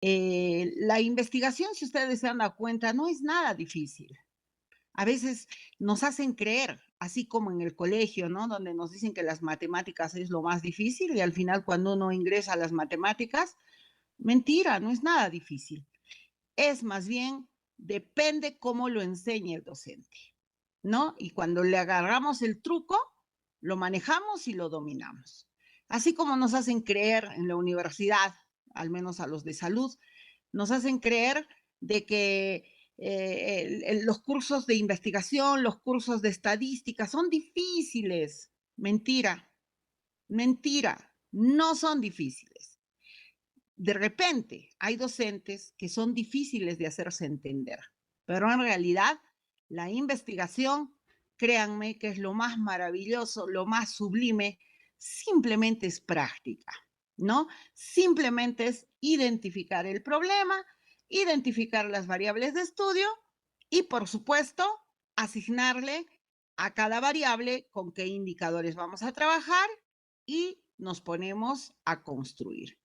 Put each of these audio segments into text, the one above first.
La investigación, si ustedes se han dado cuenta, no es nada difícil. A veces nos hacen creer, así como en el colegio, ¿no? Donde nos dicen que las matemáticas es lo más difícil y al final cuando uno ingresa a las matemáticas, mentira, no es nada difícil. Es más bien, depende cómo lo enseñe el docente, ¿no? Y cuando le agarramos el truco, lo manejamos y lo dominamos. Así como nos hacen creer en la universidad, al menos a los de salud, nos hacen creer de que los cursos de investigación, los cursos de estadística son difíciles. Mentira, mentira, no son difíciles. De repente hay docentes que son difíciles de hacerse entender, pero en realidad la investigación, créanme que es lo más maravilloso, lo más sublime, simplemente es práctica, ¿no? Simplemente es identificar el problema, identificar las variables de estudio y, por supuesto, asignarle a cada variable con qué indicadores vamos a trabajar y nos ponemos a construir.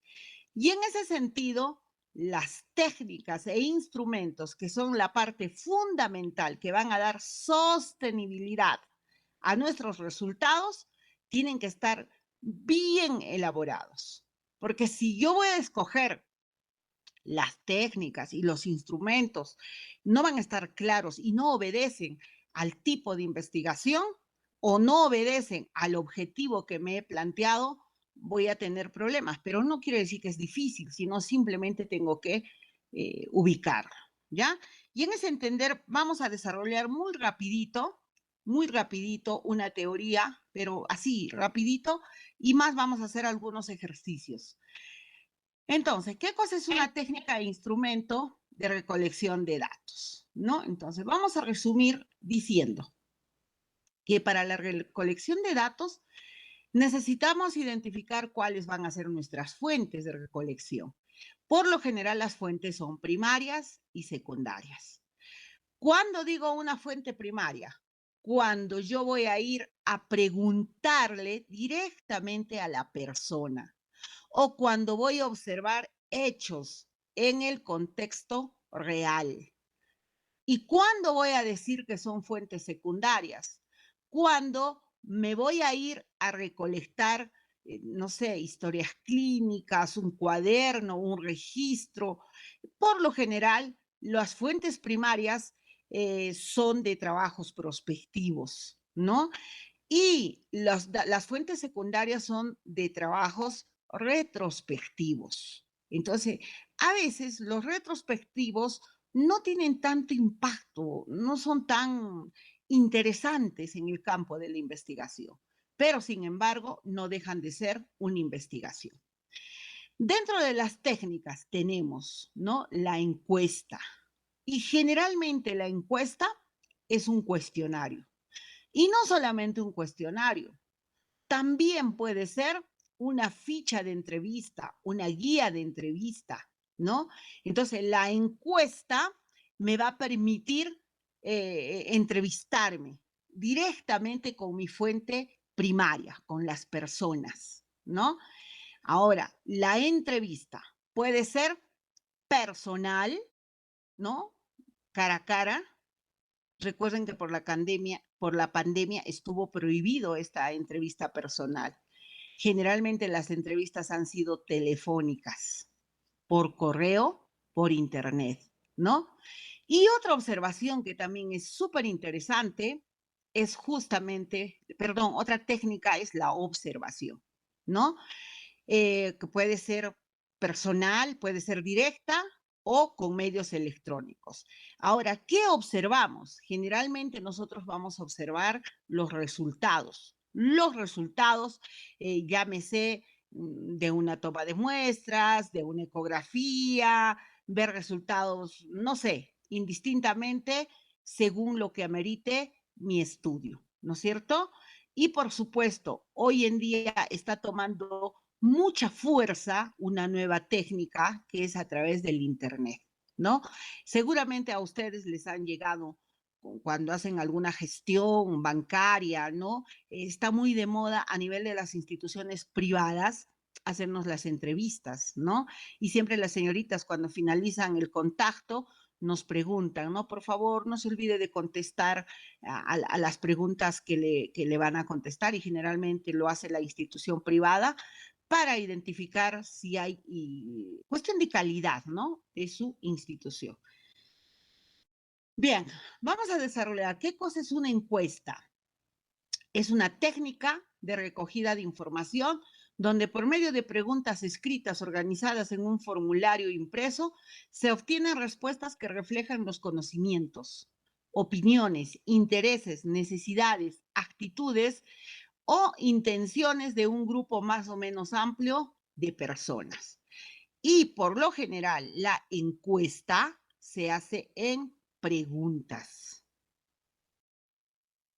Y en ese sentido, las técnicas e instrumentos que son la parte fundamental que van a dar sostenibilidad a nuestros resultados tienen que estar bien elaborados. Porque si yo voy a escoger las técnicas y los instrumentos no van a estar claros y no obedecen al tipo de investigación o no obedecen al objetivo que me he planteado, voy a tener problemas. Pero no quiere decir que es difícil, sino simplemente tengo que ubicarlo, ¿ya? Y en ese entender vamos a desarrollar muy rapidito una teoría, pero así, rapidito, y más vamos a hacer algunos ejercicios. Entonces, ¿qué cosa es una técnica e instrumento de recolección de datos? ¿No? Entonces, vamos a resumir diciendo que para la recolección de datos necesitamos identificar cuáles van a ser nuestras fuentes de recolección. Por lo general, las fuentes son primarias y secundarias. ¿Cuándo digo una fuente primaria? Cuando yo voy a ir a preguntarle directamente a la persona o cuando voy a observar hechos en el contexto real. ¿Y cuándo voy a decir que son fuentes secundarias? Cuando me voy a ir a recolectar, no sé, historias clínicas, un cuaderno, un registro. Por lo general, las fuentes primarias son de trabajos prospectivos, ¿no? Y las fuentes secundarias son de trabajos retrospectivos. Entonces, a veces los retrospectivos no tienen tanto impacto, no son tan interesantes en el campo de la investigación, pero sin embargo no dejan de ser una investigación. Dentro de las técnicas tenemos, ¿no?, la encuesta. Y generalmente la encuesta es un cuestionario. Y no solamente un cuestionario, también puede ser una ficha de entrevista, una guía de entrevista, ¿no? Entonces, la encuesta me va a permitir entrevistarme directamente con mi fuente primaria, con las personas, ¿no? Ahora, la entrevista puede ser personal, ¿no? Cara a cara. Recuerden que por la pandemia estuvo prohibido esta entrevista personal. Generalmente las entrevistas han sido telefónicas, por correo, por internet, ¿no? Y otra observación que también es súper interesante es justamente, perdón, otra técnica es la observación, ¿no? Que puede ser personal, puede ser directa o con medios electrónicos. Ahora, ¿qué observamos? Generalmente nosotros vamos a observar los resultados. Los resultados, llámese de una toma de muestras, de una ecografía, ver resultados, no sé, indistintamente según lo que amerite mi estudio, ¿no es cierto? Y por supuesto, hoy en día está tomando mucha fuerza una nueva técnica que es a través del Internet, ¿no? Seguramente a ustedes les han llegado cuando hacen alguna gestión bancaria, ¿no? Está muy de moda a nivel de las instituciones privadas hacernos las entrevistas, ¿no? Y siempre las señoritas cuando finalizan el contacto nos preguntan, ¿no? Por favor, no se olvide de contestar a las preguntas que le van a contestar y generalmente lo hace la institución privada para identificar si hay cuestión de calidad, ¿no? De su institución. Bien, vamos a desarrollar qué cosa es una encuesta. Es una técnica de recogida de información donde por medio de preguntas escritas organizadas en un formulario impreso se obtienen respuestas que reflejan los conocimientos, opiniones, intereses, necesidades, actitudes o intenciones de un grupo más o menos amplio de personas. Y por lo general, la encuesta se hace en preguntas.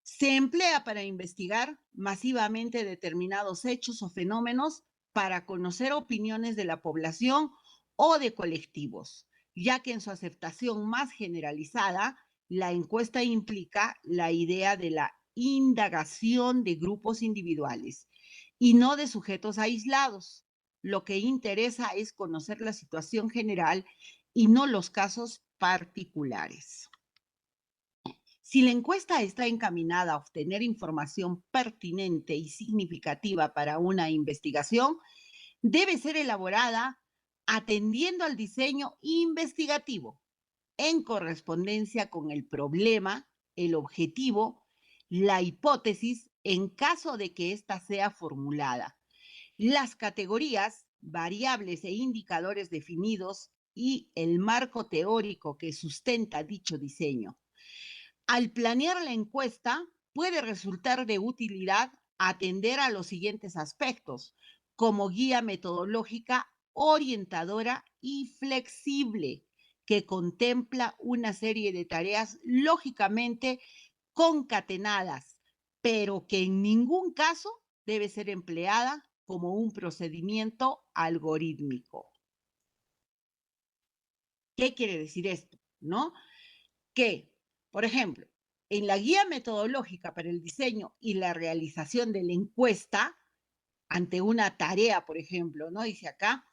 Se emplea para investigar masivamente determinados hechos o fenómenos para conocer opiniones de la población o de colectivos, ya que en su aceptación más generalizada, la encuesta implica la idea de la indagación de grupos individuales y no de sujetos aislados. Lo que interesa es conocer la situación general y no los casos particulares. Si la encuesta está encaminada a obtener información pertinente y significativa para una investigación, debe ser elaborada atendiendo al diseño investigativo en correspondencia con el problema, el objetivo, la hipótesis en caso de que ésta sea formulada, las categorías, variables e indicadores definidos y el marco teórico que sustenta dicho diseño. Al planear la encuesta, puede resultar de utilidad atender a los siguientes aspectos, como guía metodológica orientadora y flexible, que contempla una serie de tareas lógicamente concatenadas, pero que en ningún caso debe ser empleada como un procedimiento algorítmico. ¿Qué quiere decir esto? ¿No? Que, por ejemplo, en la guía metodológica para el diseño y la realización de la encuesta, ante una tarea, por ejemplo, ¿no? Dice acá,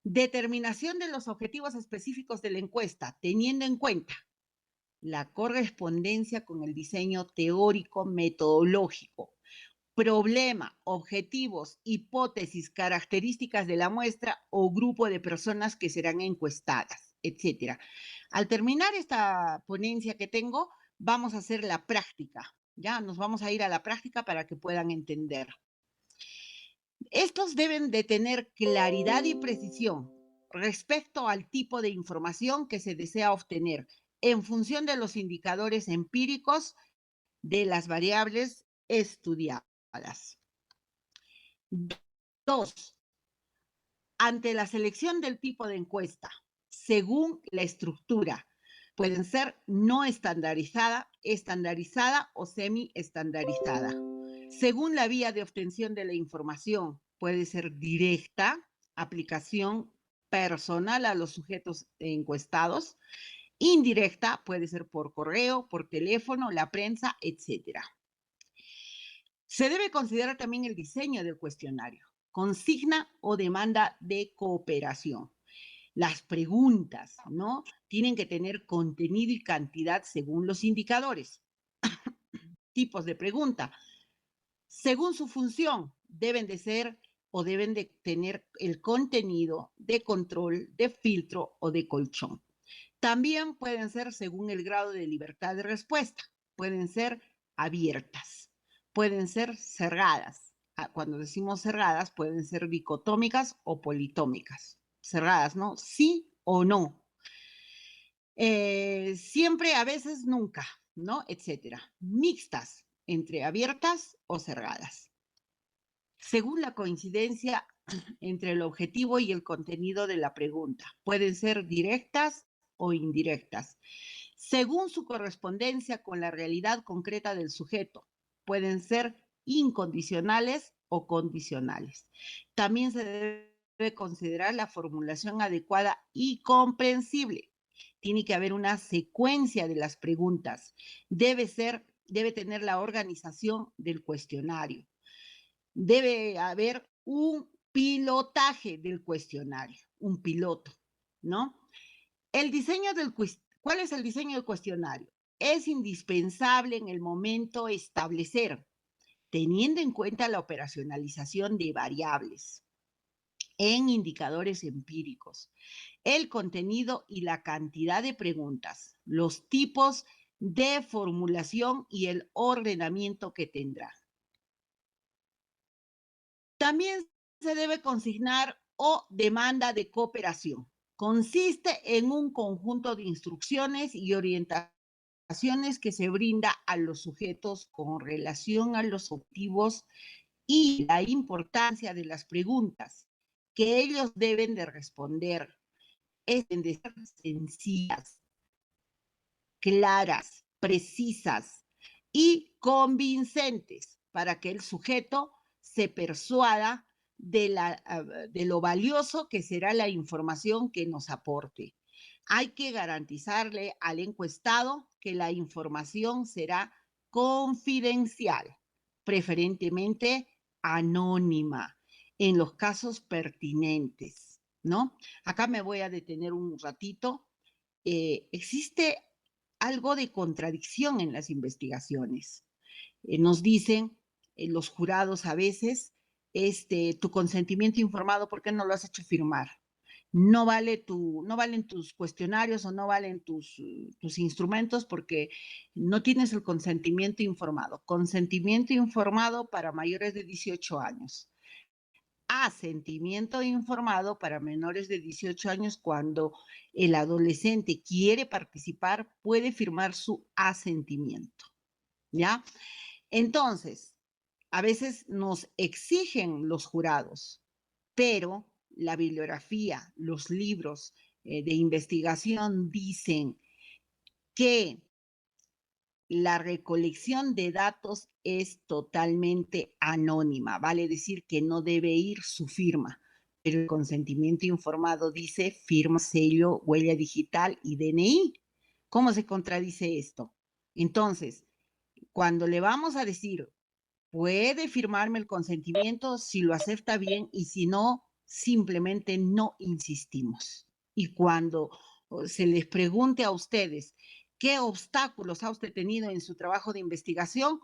determinación de los objetivos específicos de la encuesta, teniendo en cuenta la correspondencia con el diseño teórico metodológico, problema, objetivos, hipótesis, características de la muestra o grupo de personas que serán encuestadas, etcétera. Al terminar esta ponencia que tengo, vamos a hacer la práctica. Ya nos vamos a ir a la práctica para que puedan entender. Estos deben de tener claridad y precisión respecto al tipo de información que se desea obtener en función de los indicadores empíricos de las variables estudiadas. Dos, ante la selección del tipo de encuesta, según la estructura, pueden ser no estandarizada, estandarizada o semi-estandarizada. Según la vía de obtención de la información, puede ser directa, aplicación personal a los sujetos encuestados, indirecta, puede ser por correo, por teléfono, la prensa, etc. Se debe considerar también el diseño del cuestionario, consigna o demanda de cooperación. Las preguntas, ¿no? Tienen que tener contenido y cantidad según los indicadores. Tipos de pregunta. Según su función, deben de ser o deben de tener el contenido de control, de filtro o de colchón. También pueden ser según el grado de libertad de respuesta. Pueden ser abiertas, pueden ser cerradas. Cuando decimos cerradas, pueden ser dicotómicas o politómicas. Cerradas, ¿no? Sí o no. Siempre, a veces, nunca, ¿no? Etcétera. Mixtas, entre abiertas o cerradas. Según la coincidencia entre el objetivo y el contenido de la pregunta. Pueden ser directas o indirectas. Según su correspondencia con la realidad concreta del sujeto. Pueden ser incondicionales o condicionales. También se debe considerar la formulación adecuada y comprensible. Tiene que haber una secuencia de las preguntas. Debe tener la organización del cuestionario. Debe haber un pilotaje del cuestionario, un piloto, ¿no? ¿Cuál es el diseño del cuestionario? Es indispensable en el momento establecer, teniendo en cuenta la operacionalización de variables en indicadores empíricos, el contenido y la cantidad de preguntas, los tipos de formulación y el ordenamiento que tendrá. También se debe consignar o demanda de cooperación. Consiste en un conjunto de instrucciones y orientaciones que se brinda a los sujetos con relación a los objetivos y la importancia de las preguntas que ellos deben de responder. Deben de ser sencillas, claras, precisas y convincentes para que el sujeto se persuada de lo valioso que será la información que nos aporte. Hay que garantizarle al encuestado que la información será confidencial, preferentemente anónima, en los casos pertinentes, ¿no? Acá me voy a detener un ratito. Existe algo de contradicción en las investigaciones. Nos dicen los jurados a veces, tu consentimiento informado, ¿por qué no lo has hecho firmar? No valen tus cuestionarios o no valen tus instrumentos porque no tienes el consentimiento informado. Consentimiento informado para mayores de 18 años. Asentimiento informado para menores de 18 años cuando el adolescente quiere participar, puede firmar su asentimiento, ¿ya? Entonces, a veces nos exigen los jurados, pero la bibliografía, los libros de investigación dicen que la recolección de datos es totalmente anónima, vale decir que no debe ir su firma, pero el consentimiento informado dice firma, sello, huella digital y DNI. ¿Cómo se contradice esto? Entonces, cuando le vamos a decir, puede firmarme el consentimiento si lo acepta bien y si no, simplemente no insistimos. Y cuando se les pregunte a ustedes qué obstáculos ha usted tenido en su trabajo de investigación,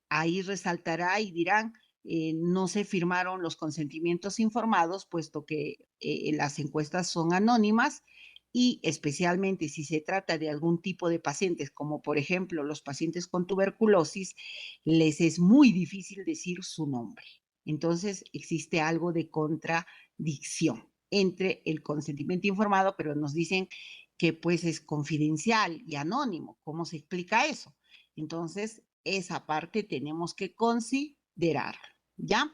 ahí resaltará y dirán, no se firmaron los consentimientos informados, puesto que las encuestas son anónimas y especialmente si se trata de algún tipo de pacientes, como por ejemplo los pacientes con tuberculosis, les es muy difícil decir su nombre. Entonces existe algo de contradicción entre el consentimiento informado, pero nos dicen que pues es confidencial y anónimo. ¿Cómo se explica eso? Entonces, esa parte tenemos que considerar, ¿ya?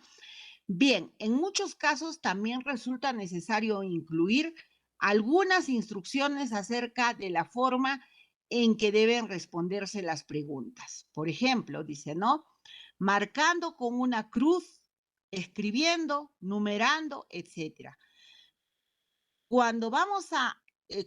Bien, en muchos casos también resulta necesario incluir algunas instrucciones acerca de la forma en que deben responderse las preguntas. Por ejemplo, dice, ¿no? Marcando con una cruz, escribiendo, numerando, etcétera. Cuando vamos a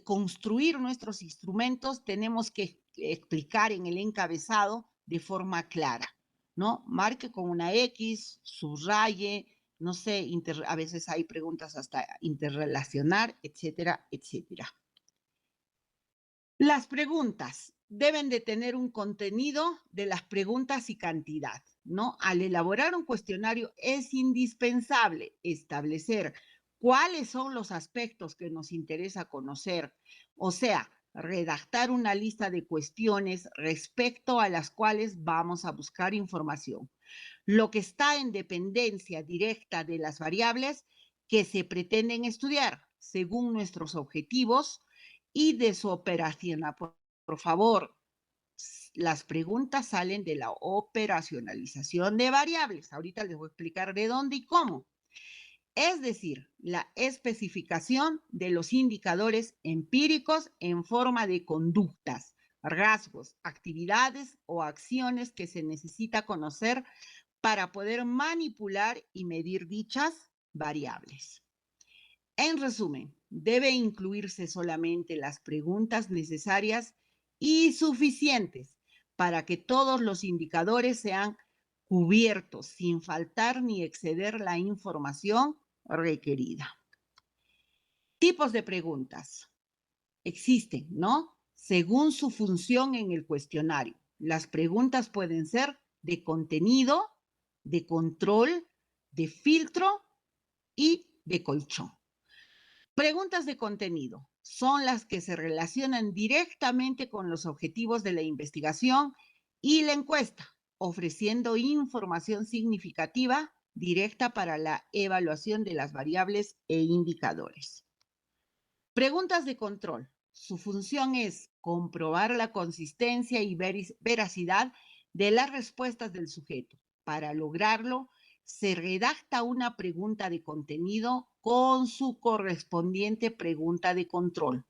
construir nuestros instrumentos, tenemos que explicar en el encabezado de forma clara, ¿no? Marque con una X, subraye, no sé, a veces hay preguntas hasta interrelacionar, etcétera, etcétera. Las preguntas deben de tener un contenido de las preguntas y cantidad, ¿no? Al elaborar un cuestionario es indispensable establecer cuáles son los aspectos que nos interesa conocer, o sea, redactar una lista de cuestiones respecto a las cuales vamos a buscar información. Lo que está en dependencia directa de las variables que se pretenden estudiar según nuestros objetivos y de su operación. Por favor, las preguntas salen de la operacionalización de variables. Ahorita les voy a explicar de dónde y cómo. Es decir, la especificación de los indicadores empíricos en forma de conductas, rasgos, actividades o acciones que se necesita conocer para poder manipular y medir dichas variables. En resumen, debe incluirse solamente las preguntas necesarias y suficientes para que todos los indicadores sean cubiertos sin faltar ni exceder la información requerida. Tipos de preguntas. Existen, ¿no? Según su función en el cuestionario. Las preguntas pueden ser de contenido, de control, de filtro y de colchón. Preguntas de contenido son las que se relacionan directamente con los objetivos de la investigación y la encuesta, ofreciendo información significativa directa para la evaluación de las variables e indicadores. Preguntas de control. Su función es comprobar la consistencia y veracidad de las respuestas del sujeto. Para lograrlo, se redacta una pregunta de contenido con su correspondiente pregunta de control,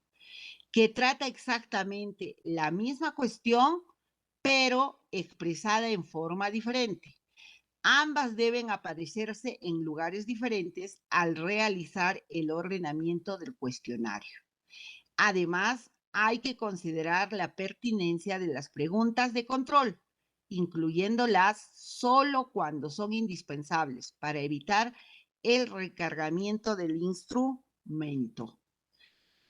que trata exactamente la misma cuestión, pero expresada en forma diferente. Ambas deben aparecerse en lugares diferentes al realizar el ordenamiento del cuestionario. Además, hay que considerar la pertinencia de las preguntas de control, incluyéndolas solo cuando son indispensables para evitar el recargamiento del instrumento.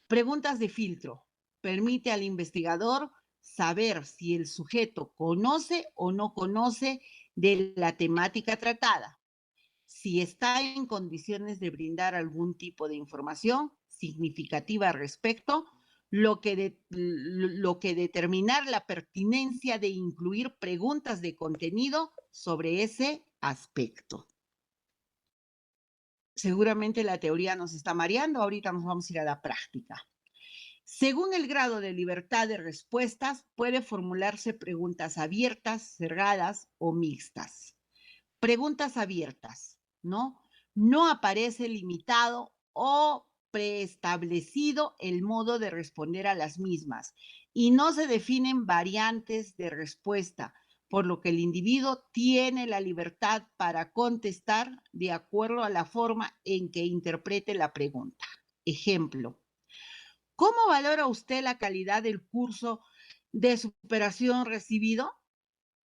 Preguntas de filtro. Permite al investigador saber si el sujeto conoce o no conoce de la temática tratada, si está en condiciones de brindar algún tipo de información significativa al respecto, lo que determinar la pertinencia de incluir preguntas de contenido sobre ese aspecto. Seguramente la teoría nos está mareando, ahorita nos vamos a ir a la práctica. Según el grado de libertad de respuestas, puede formularse preguntas abiertas, cerradas o mixtas. Preguntas abiertas, ¿no? No aparece limitado o preestablecido el modo de responder a las mismas y no se definen variantes de respuesta, por lo que el individuo tiene la libertad para contestar de acuerdo a la forma en que interprete la pregunta. Ejemplo, ¿cómo valora usted la calidad del curso de superación recibido?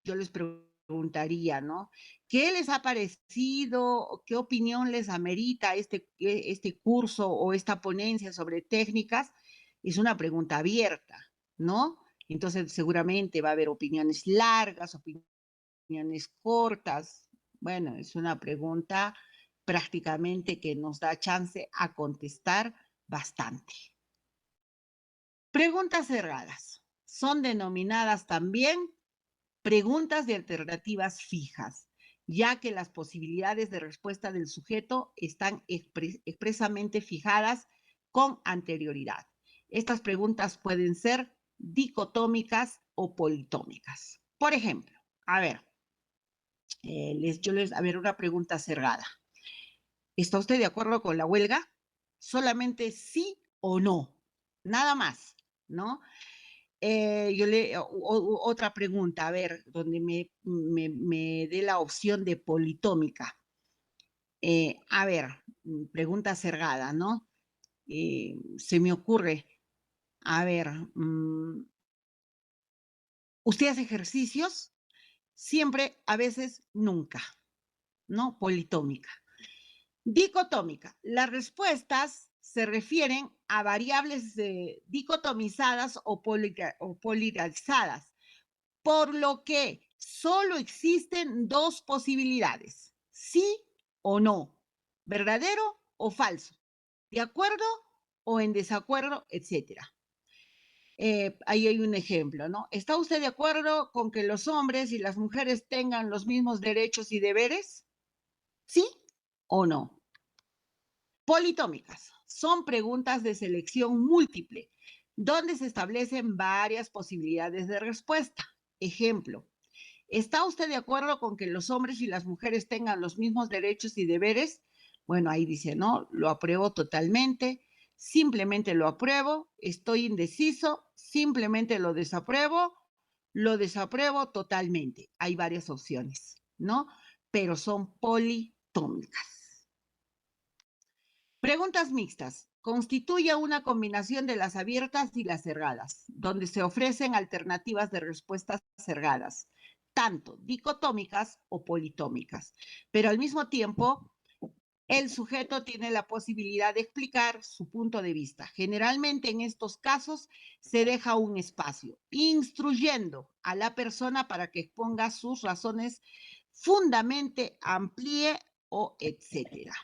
Yo les preguntaría, ¿no? ¿Qué les ha parecido? ¿Qué opinión les amerita este curso o esta ponencia sobre técnicas? Es una pregunta abierta, ¿no? Entonces, seguramente va a haber opiniones largas, opiniones cortas. Bueno, es una pregunta prácticamente que nos da chance a contestar bastante. Preguntas cerradas. Son denominadas también preguntas de alternativas fijas, ya que las posibilidades de respuesta del sujeto están expresamente fijadas con anterioridad. Estas preguntas pueden ser dicotómicas o politómicas. Por ejemplo, a ver, una pregunta cerrada. ¿Está usted de acuerdo con la huelga? Solamente sí o no, nada más, ¿no? Otra pregunta, a ver, donde me dé la opción de politómica. A ver, pregunta cerrada, ¿no? Se me ocurre, a ver, ¿usted hace ejercicios? Siempre, a veces, nunca, ¿no? Politómica. Dicotómica. Las respuestas se refieren a variables dicotomizadas o polarizadas, por lo que solo existen dos posibilidades, sí o no, verdadero o falso, de acuerdo o en desacuerdo, etc. Ahí hay un ejemplo, ¿no? ¿Está usted de acuerdo con que los hombres y las mujeres tengan los mismos derechos y deberes? ¿Sí o no? Politómicas. Son preguntas de selección múltiple, donde se establecen varias posibilidades de respuesta. Ejemplo, ¿está usted de acuerdo con que los hombres y las mujeres tengan los mismos derechos y deberes? Bueno, ahí dice, no, lo apruebo totalmente, simplemente lo apruebo, estoy indeciso, simplemente lo desapruebo totalmente. Hay varias opciones, ¿no? Pero son politómicas. Preguntas mixtas. Constituye una combinación de las abiertas y las cerradas, donde se ofrecen alternativas de respuestas cerradas, tanto dicotómicas o politómicas, pero al mismo tiempo el sujeto tiene la posibilidad de explicar su punto de vista. Generalmente en estos casos se deja un espacio, instruyendo a la persona para que exponga sus razones, fundamente, amplíe o etcétera.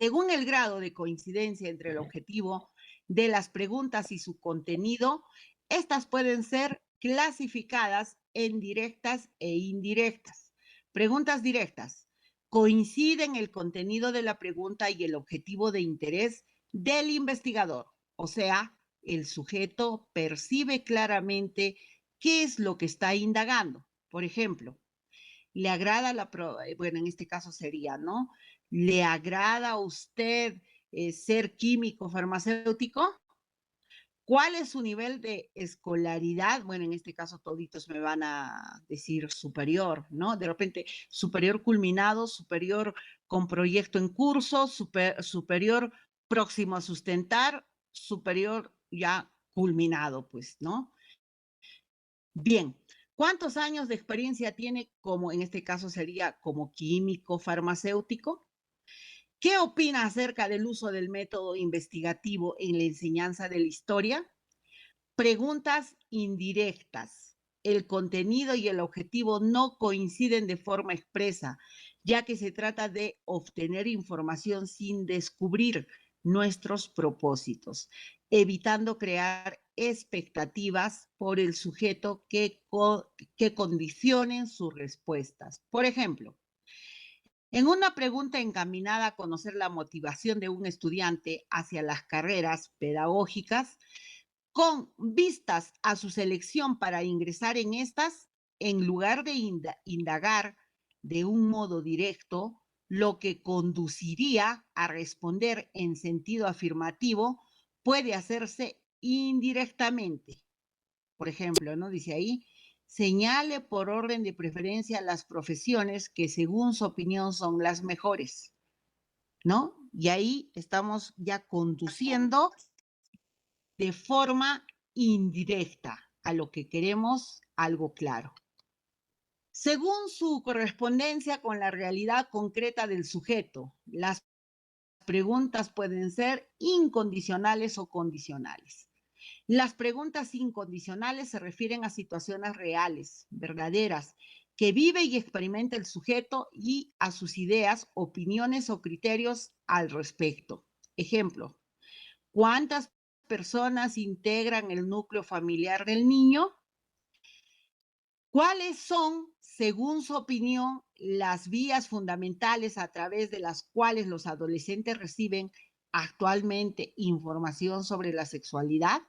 Según el grado de coincidencia entre el objetivo de las preguntas y su contenido, estas pueden ser clasificadas en directas e indirectas. Preguntas directas. Coinciden el contenido de la pregunta y el objetivo de interés del investigador. O sea, el sujeto percibe claramente qué es lo que está indagando. Por ejemplo, le agrada bueno, en este caso sería, ¿no? ¿Le agrada a usted ser químico farmacéutico? ¿Cuál es su nivel de escolaridad? Bueno, en este caso toditos me van a decir superior, ¿no? De repente, superior culminado, superior con proyecto en curso, superior próximo a sustentar, superior ya culminado, pues, ¿no? Bien, ¿cuántos años de experiencia tiene como, en este caso sería como químico farmacéutico? ¿Qué opina acerca del uso del método investigativo en la enseñanza de la historia? Preguntas indirectas. El contenido y el objetivo no coinciden de forma expresa, ya que se trata de obtener información sin descubrir nuestros propósitos, evitando crear expectativas por el sujeto que condicionen sus respuestas. Por ejemplo, en una pregunta encaminada a conocer la motivación de un estudiante hacia las carreras pedagógicas, con vistas a su selección para ingresar en estas, en lugar de indagar de un modo directo, lo que conduciría a responder en sentido afirmativo puede hacerse indirectamente. Por ejemplo, ¿no? Dice ahí, señale por orden de preferencia las profesiones que según su opinión son las mejores, ¿no? Y ahí estamos ya conduciendo de forma indirecta a lo que queremos, algo claro. Según su correspondencia con la realidad concreta del sujeto, las preguntas pueden ser incondicionales o condicionales. Las preguntas incondicionales se refieren a situaciones reales, verdaderas, que vive y experimenta el sujeto y a sus ideas, opiniones o criterios al respecto. Ejemplo, ¿cuántas personas integran el núcleo familiar del niño? ¿Cuáles son, según su opinión, las vías fundamentales a través de las cuales los adolescentes reciben actualmente información sobre la sexualidad?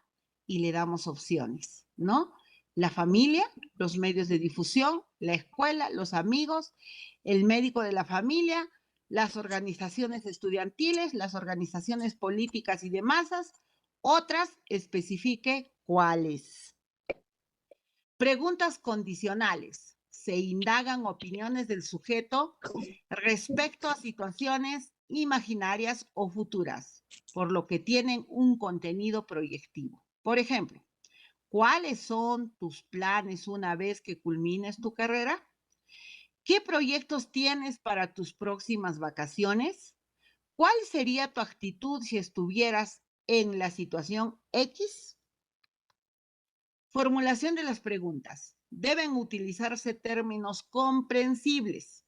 Y le damos opciones, ¿no? La familia, los medios de difusión, la escuela, los amigos, el médico de la familia, las organizaciones estudiantiles, las organizaciones políticas y de masas. Otras especifique cuáles. Preguntas condicionales. Se indagan opiniones del sujeto respecto a situaciones imaginarias o futuras, por lo que tienen un contenido proyectivo. Por ejemplo, ¿cuáles son tus planes una vez que culmines tu carrera? ¿Qué proyectos tienes para tus próximas vacaciones? ¿Cuál sería tu actitud si estuvieras en la situación X? Formulación de las preguntas. Deben utilizarse términos comprensibles.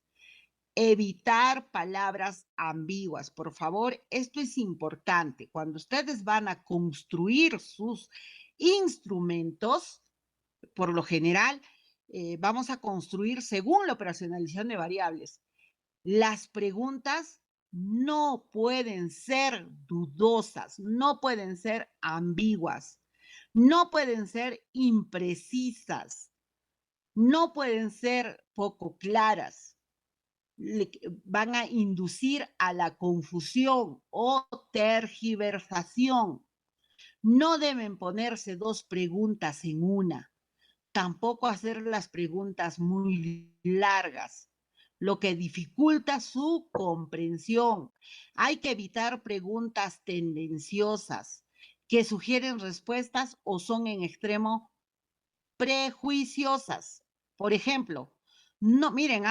Evitar palabras ambiguas. Por favor, esto es importante. Cuando ustedes van a construir sus instrumentos, por lo general, vamos a construir según la operacionalización de variables. Las preguntas no pueden ser dudosas, no pueden ser ambiguas, no pueden ser imprecisas, no pueden ser poco claras. Van a inducir a la confusión o tergiversación. No deben ponerse dos preguntas en una. Tampoco hacer las preguntas muy largas, lo que dificulta su comprensión. Hay que evitar preguntas tendenciosas que sugieren respuestas o son en extremo prejuiciosas. Por ejemplo, no, miren,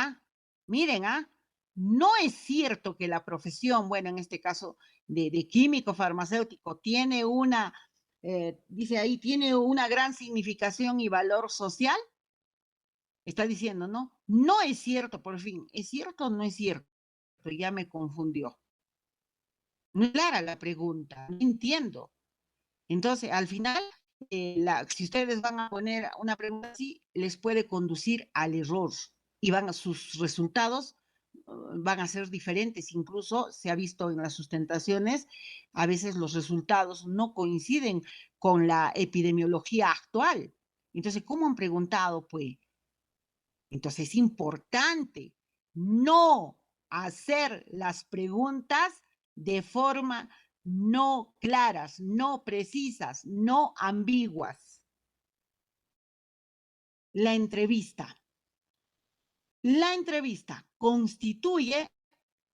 No es cierto que la profesión, bueno, en este caso de químico farmacéutico, tiene una, dice ahí, tiene una gran significación y valor social. Está diciendo, ¿no? No es cierto, por fin. ¿Es cierto o no es cierto? Ya me confundió. No es clara la pregunta, no entiendo. Entonces, al final, si ustedes van a poner una pregunta así, les puede conducir al error y sus resultados van a ser diferentes. Incluso se ha visto en las sustentaciones, a veces los resultados no coinciden con la epidemiología actual. Entonces, ¿cómo han preguntado? Pues, entonces es importante no hacer las preguntas de forma no claras, no precisas, no ambiguas. La entrevista. La entrevista constituye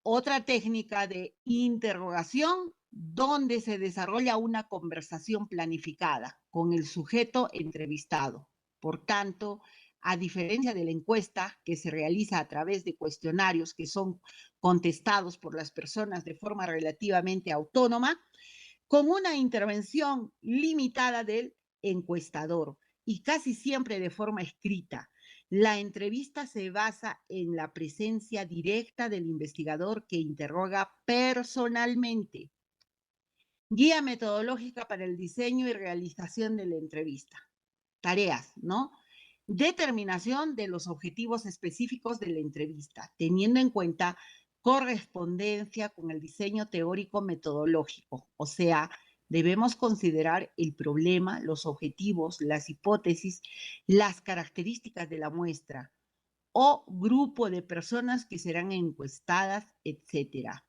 otra técnica de interrogación donde se desarrolla una conversación planificada con el sujeto entrevistado. Por tanto, a diferencia de la encuesta que se realiza a través de cuestionarios que son contestados por las personas de forma relativamente autónoma, con una intervención limitada del encuestador y casi siempre de forma escrita. La entrevista se basa en la presencia directa del investigador que interroga personalmente. Guía metodológica para el diseño y realización de la entrevista. Tareas, ¿no? Determinación de los objetivos específicos de la entrevista, teniendo en cuenta correspondencia con el diseño teórico metodológico, o sea, debemos considerar el problema, los objetivos, las hipótesis, las características de la muestra o grupo de personas que serán encuestadas, etcétera.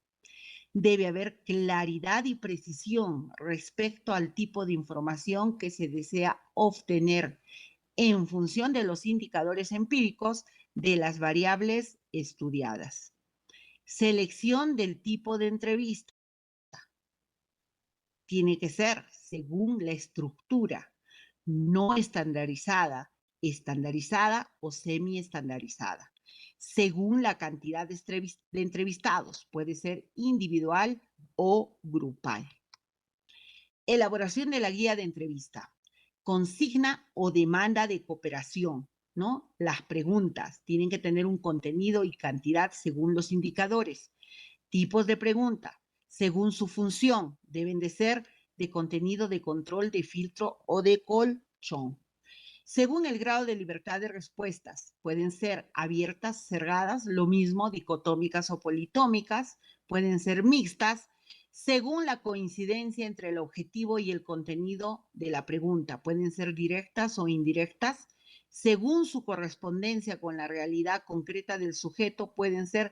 Debe haber claridad y precisión respecto al tipo de información que se desea obtener en función de los indicadores empíricos de las variables estudiadas. Selección del tipo de entrevista. Tiene que ser según la estructura, no estandarizada, estandarizada o semi-estandarizada. Según la cantidad de entrevistados, puede ser individual o grupal. Elaboración de la guía de entrevista. Consigna o demanda de cooperación, ¿no? Las preguntas tienen que tener un contenido y cantidad según los indicadores. Tipos de pregunta, según su función, deben de ser de contenido, de control, de filtro o de colchón. Según el grado de libertad de respuestas, pueden ser abiertas, cerradas, lo mismo, dicotómicas o politómicas, pueden ser mixtas, según la coincidencia entre el objetivo y el contenido de la pregunta, pueden ser directas o indirectas, según su correspondencia con la realidad concreta del sujeto, pueden ser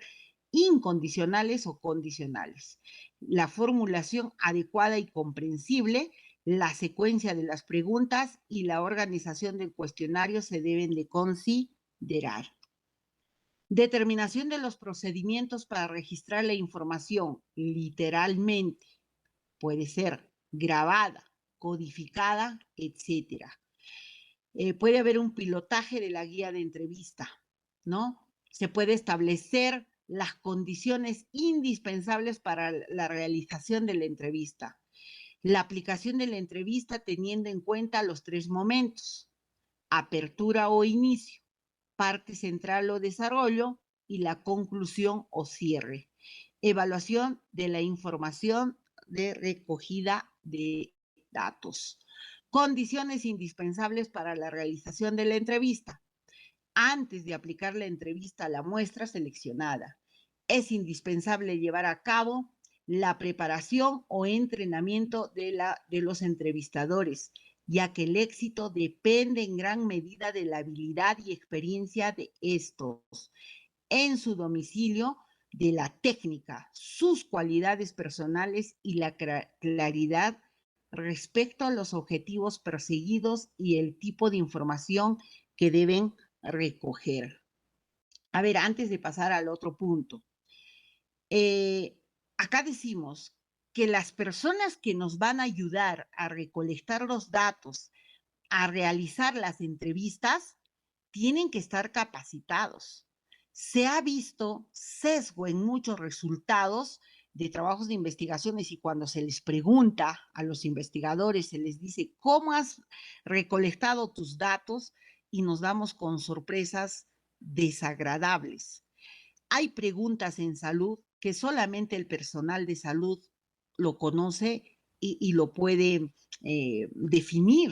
incondicionales o condicionales. La formulación adecuada y comprensible, la secuencia de las preguntas y la organización del cuestionario se deben de considerar. Determinación de los procedimientos para registrar la información, literalmente, puede ser grabada, codificada, etc. Puede haber un pilotaje de la guía de entrevista, ¿no? Se puede establecer las condiciones indispensables para la realización de la entrevista. La aplicación de la entrevista teniendo en cuenta los tres momentos: apertura o inicio, parte central o desarrollo y la conclusión o cierre. Evaluación de la información de recogida de datos. Condiciones indispensables para la realización de la entrevista. Antes de aplicar la entrevista a la muestra seleccionada, es indispensable llevar a cabo la preparación o entrenamiento de los entrevistadores, ya que el éxito depende en gran medida de la habilidad y experiencia de estos en su domicilio, de la técnica, sus cualidades personales y la claridad respecto a los objetivos perseguidos y el tipo de información que deben recoger. A ver, antes de pasar al otro punto, acá decimos que las personas que nos van a ayudar a recolectar los datos, a realizar las entrevistas, tienen que estar capacitados. Se ha visto sesgo en muchos resultados de trabajos de investigaciones y cuando se les pregunta a los investigadores, se les dice, ¿cómo has recolectado tus datos? Y nos damos con sorpresas desagradables. Hay preguntas en salud que solamente el personal de salud lo conoce y lo puede definir.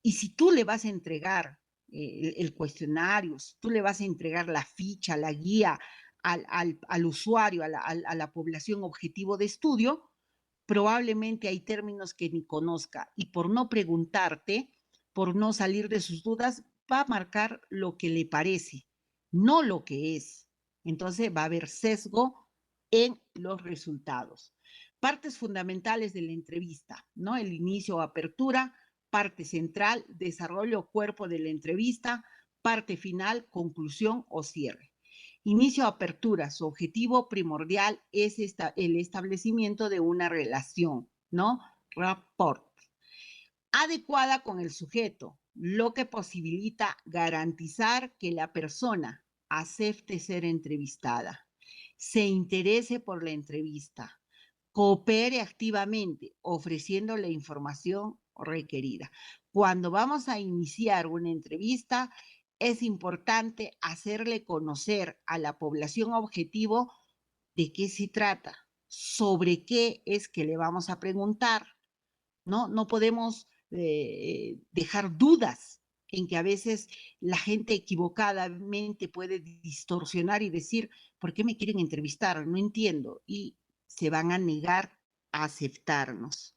Y si tú le vas a entregar el cuestionario, si tú le vas a entregar la ficha, la guía al usuario, a la población objetivo de estudio, probablemente hay términos que ni conozca y por no preguntarte, por no salir de sus dudas, va a marcar lo que le parece, no lo que es. Entonces va a haber sesgo en los resultados. Partes fundamentales de la entrevista, ¿no? El inicio o apertura, parte central, desarrollo o cuerpo de la entrevista, parte final, conclusión o cierre. Inicio o apertura, su objetivo primordial es el establecimiento de una relación, ¿no? Rapport. Adecuada con el sujeto, lo que posibilita garantizar que la persona acepte ser entrevistada, se interese por la entrevista, coopere activamente ofreciendo la información requerida. Cuando vamos a iniciar una entrevista, es importante hacerle conocer a la población objetivo de qué se trata, sobre qué es que le vamos a preguntar, ¿no? No podemos dejar dudas en que a veces la gente equivocadamente puede distorsionar y decir, ¿por qué me quieren entrevistar? No entiendo. Y se van a negar a aceptarnos.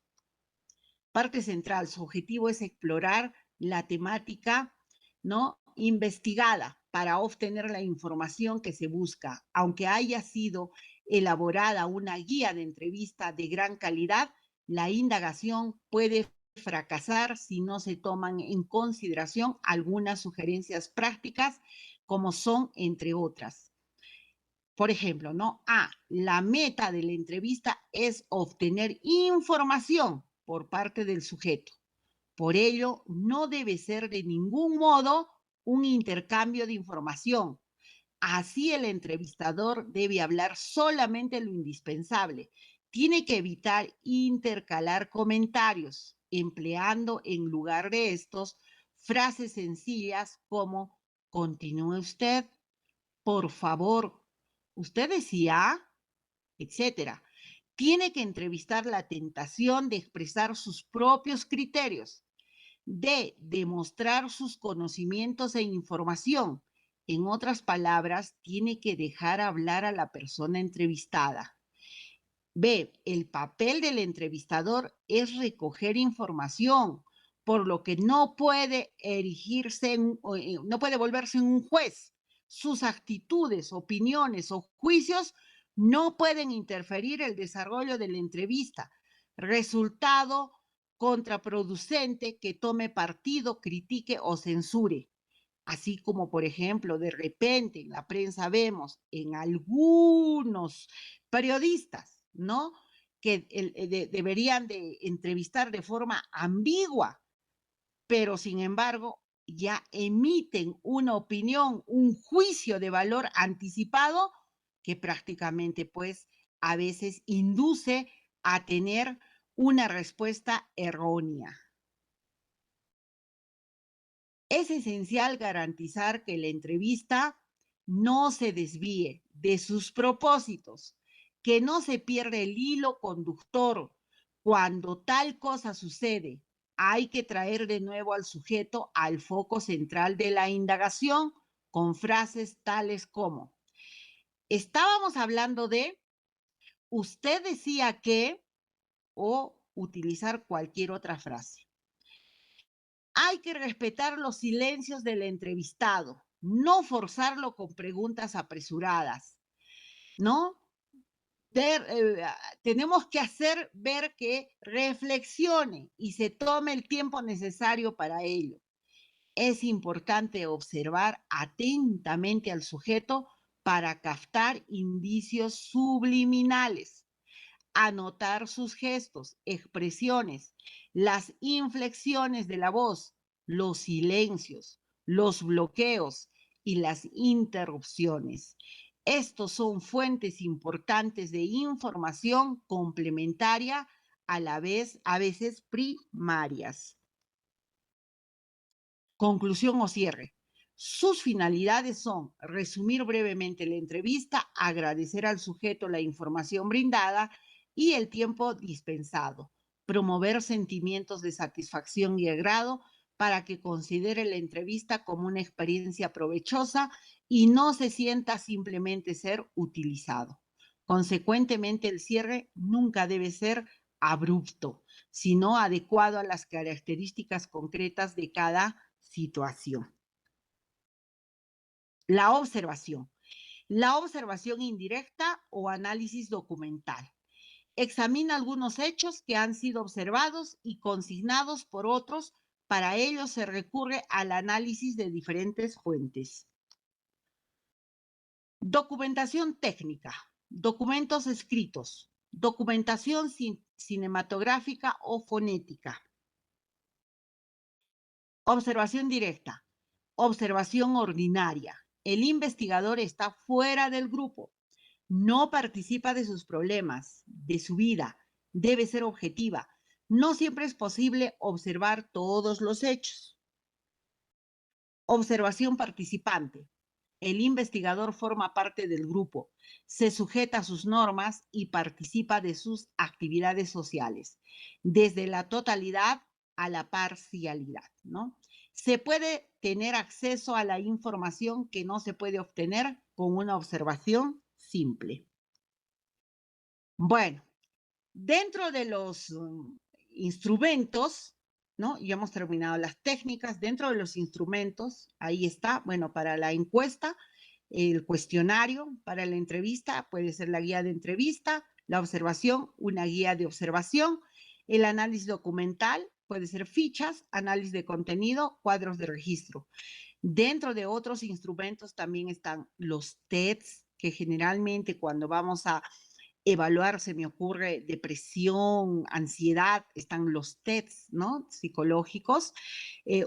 Parte central, su objetivo es explorar la temática, ¿no? Investigada para obtener la información que se busca. Aunque haya sido elaborada una guía de entrevista de gran calidad, la indagación puede fracasar si no se toman en consideración algunas sugerencias prácticas, como son, entre otras. Por ejemplo, ¿no? La meta de la entrevista es obtener información por parte del sujeto. Por ello, no debe ser de ningún modo un intercambio de información. Así el entrevistador debe hablar solamente lo indispensable. Tiene que evitar intercalar comentarios, empleando en lugar de estos frases sencillas como continúe usted, por favor, usted decía, etcétera. Tiene que entrevistar la tentación de expresar sus propios criterios, de demostrar sus conocimientos e información. En otras palabras, tiene que dejar hablar a la persona entrevistada. B, el papel del entrevistador es recoger información, por lo que no puede no puede volverse en un juez. Sus actitudes, opiniones o juicios no pueden interferir el desarrollo de la entrevista. Resultado contraproducente que tome partido, critique o censure. Así como, por ejemplo, de repente en la prensa vemos en algunos periodistas, ¿no? Que deberían de entrevistar de forma ambigua, pero sin embargo ya emiten una opinión, un juicio de valor anticipado que prácticamente pues a veces induce a tener una respuesta errónea. Es esencial garantizar que la entrevista no se desvíe de sus propósitos, que no se pierda el hilo conductor. Cuando tal cosa sucede, hay que traer de nuevo al sujeto al foco central de la indagación con frases tales como, estábamos hablando de, usted decía que, o utilizar cualquier otra frase. Hay que respetar los silencios del entrevistado, no forzarlo con preguntas apresuradas, ¿no? Tenemos que hacer ver que reflexione y se tome el tiempo necesario para ello. Es importante observar atentamente al sujeto para captar indicios subliminales, anotar sus gestos, expresiones, las inflexiones de la voz, los silencios, los bloqueos y las interrupciones. Estos son fuentes importantes de información complementaria a veces primarias. Conclusión o cierre. Sus finalidades son resumir brevemente la entrevista, agradecer al sujeto la información brindada y el tiempo dispensado, promover sentimientos de satisfacción y agrado para que considere la entrevista como una experiencia provechosa y no se sienta simplemente ser utilizado. Consecuentemente, el cierre nunca debe ser abrupto, sino adecuado a las características concretas de cada situación. La observación. La observación indirecta o análisis documental. Examina algunos hechos que han sido observados y consignados por otros. Para ello se recurre al análisis de diferentes fuentes. Documentación técnica. Documentos escritos. Documentación cinematográfica o fonética. Observación directa. Observación ordinaria. El investigador está fuera del grupo, no participa de sus problemas, de su vida, debe ser objetiva. No siempre es posible observar todos los hechos. Observación participante. El investigador forma parte del grupo, se sujeta a sus normas y participa de sus actividades sociales, desde la totalidad a la parcialidad, ¿no? Se puede tener acceso a la información que no se puede obtener con una observación simple. Bueno, dentro de los instrumentos, ¿no? Ya hemos terminado las técnicas. Dentro de los instrumentos, ahí está, bueno, para la encuesta, el cuestionario, para la entrevista, puede ser la guía de entrevista, la observación, una guía de observación, el análisis documental, puede ser fichas, análisis de contenido, cuadros de registro. Dentro de otros instrumentos también están los TEDs, que generalmente cuando vamos a evaluar, se me ocurre, depresión, ansiedad, están los TEDs, ¿no? Psicológicos.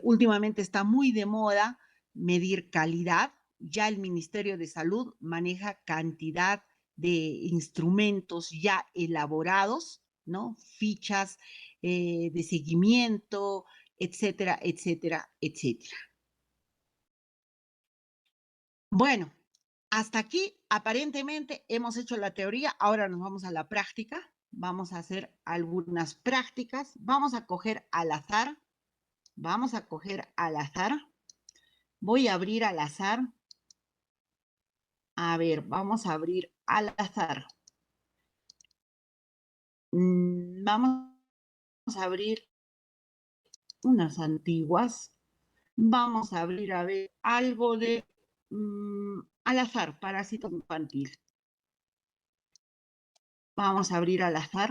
Últimamente está muy de moda medir calidad. Ya el Ministerio de Salud maneja cantidad de instrumentos ya elaborados, ¿no? Fichas de seguimiento, etcétera, etcétera, etcétera. Bueno, hasta aquí aparentemente hemos hecho la teoría, ahora nos vamos a la práctica. Vamos a hacer algunas prácticas. Vamos a coger al azar. Vamos a coger al azar. Voy a abrir al azar. A ver, vamos a abrir al azar. Vamos a abrir unas antiguas. Vamos a abrir a ver algo de al azar, parásito infantil. Vamos a abrir al azar.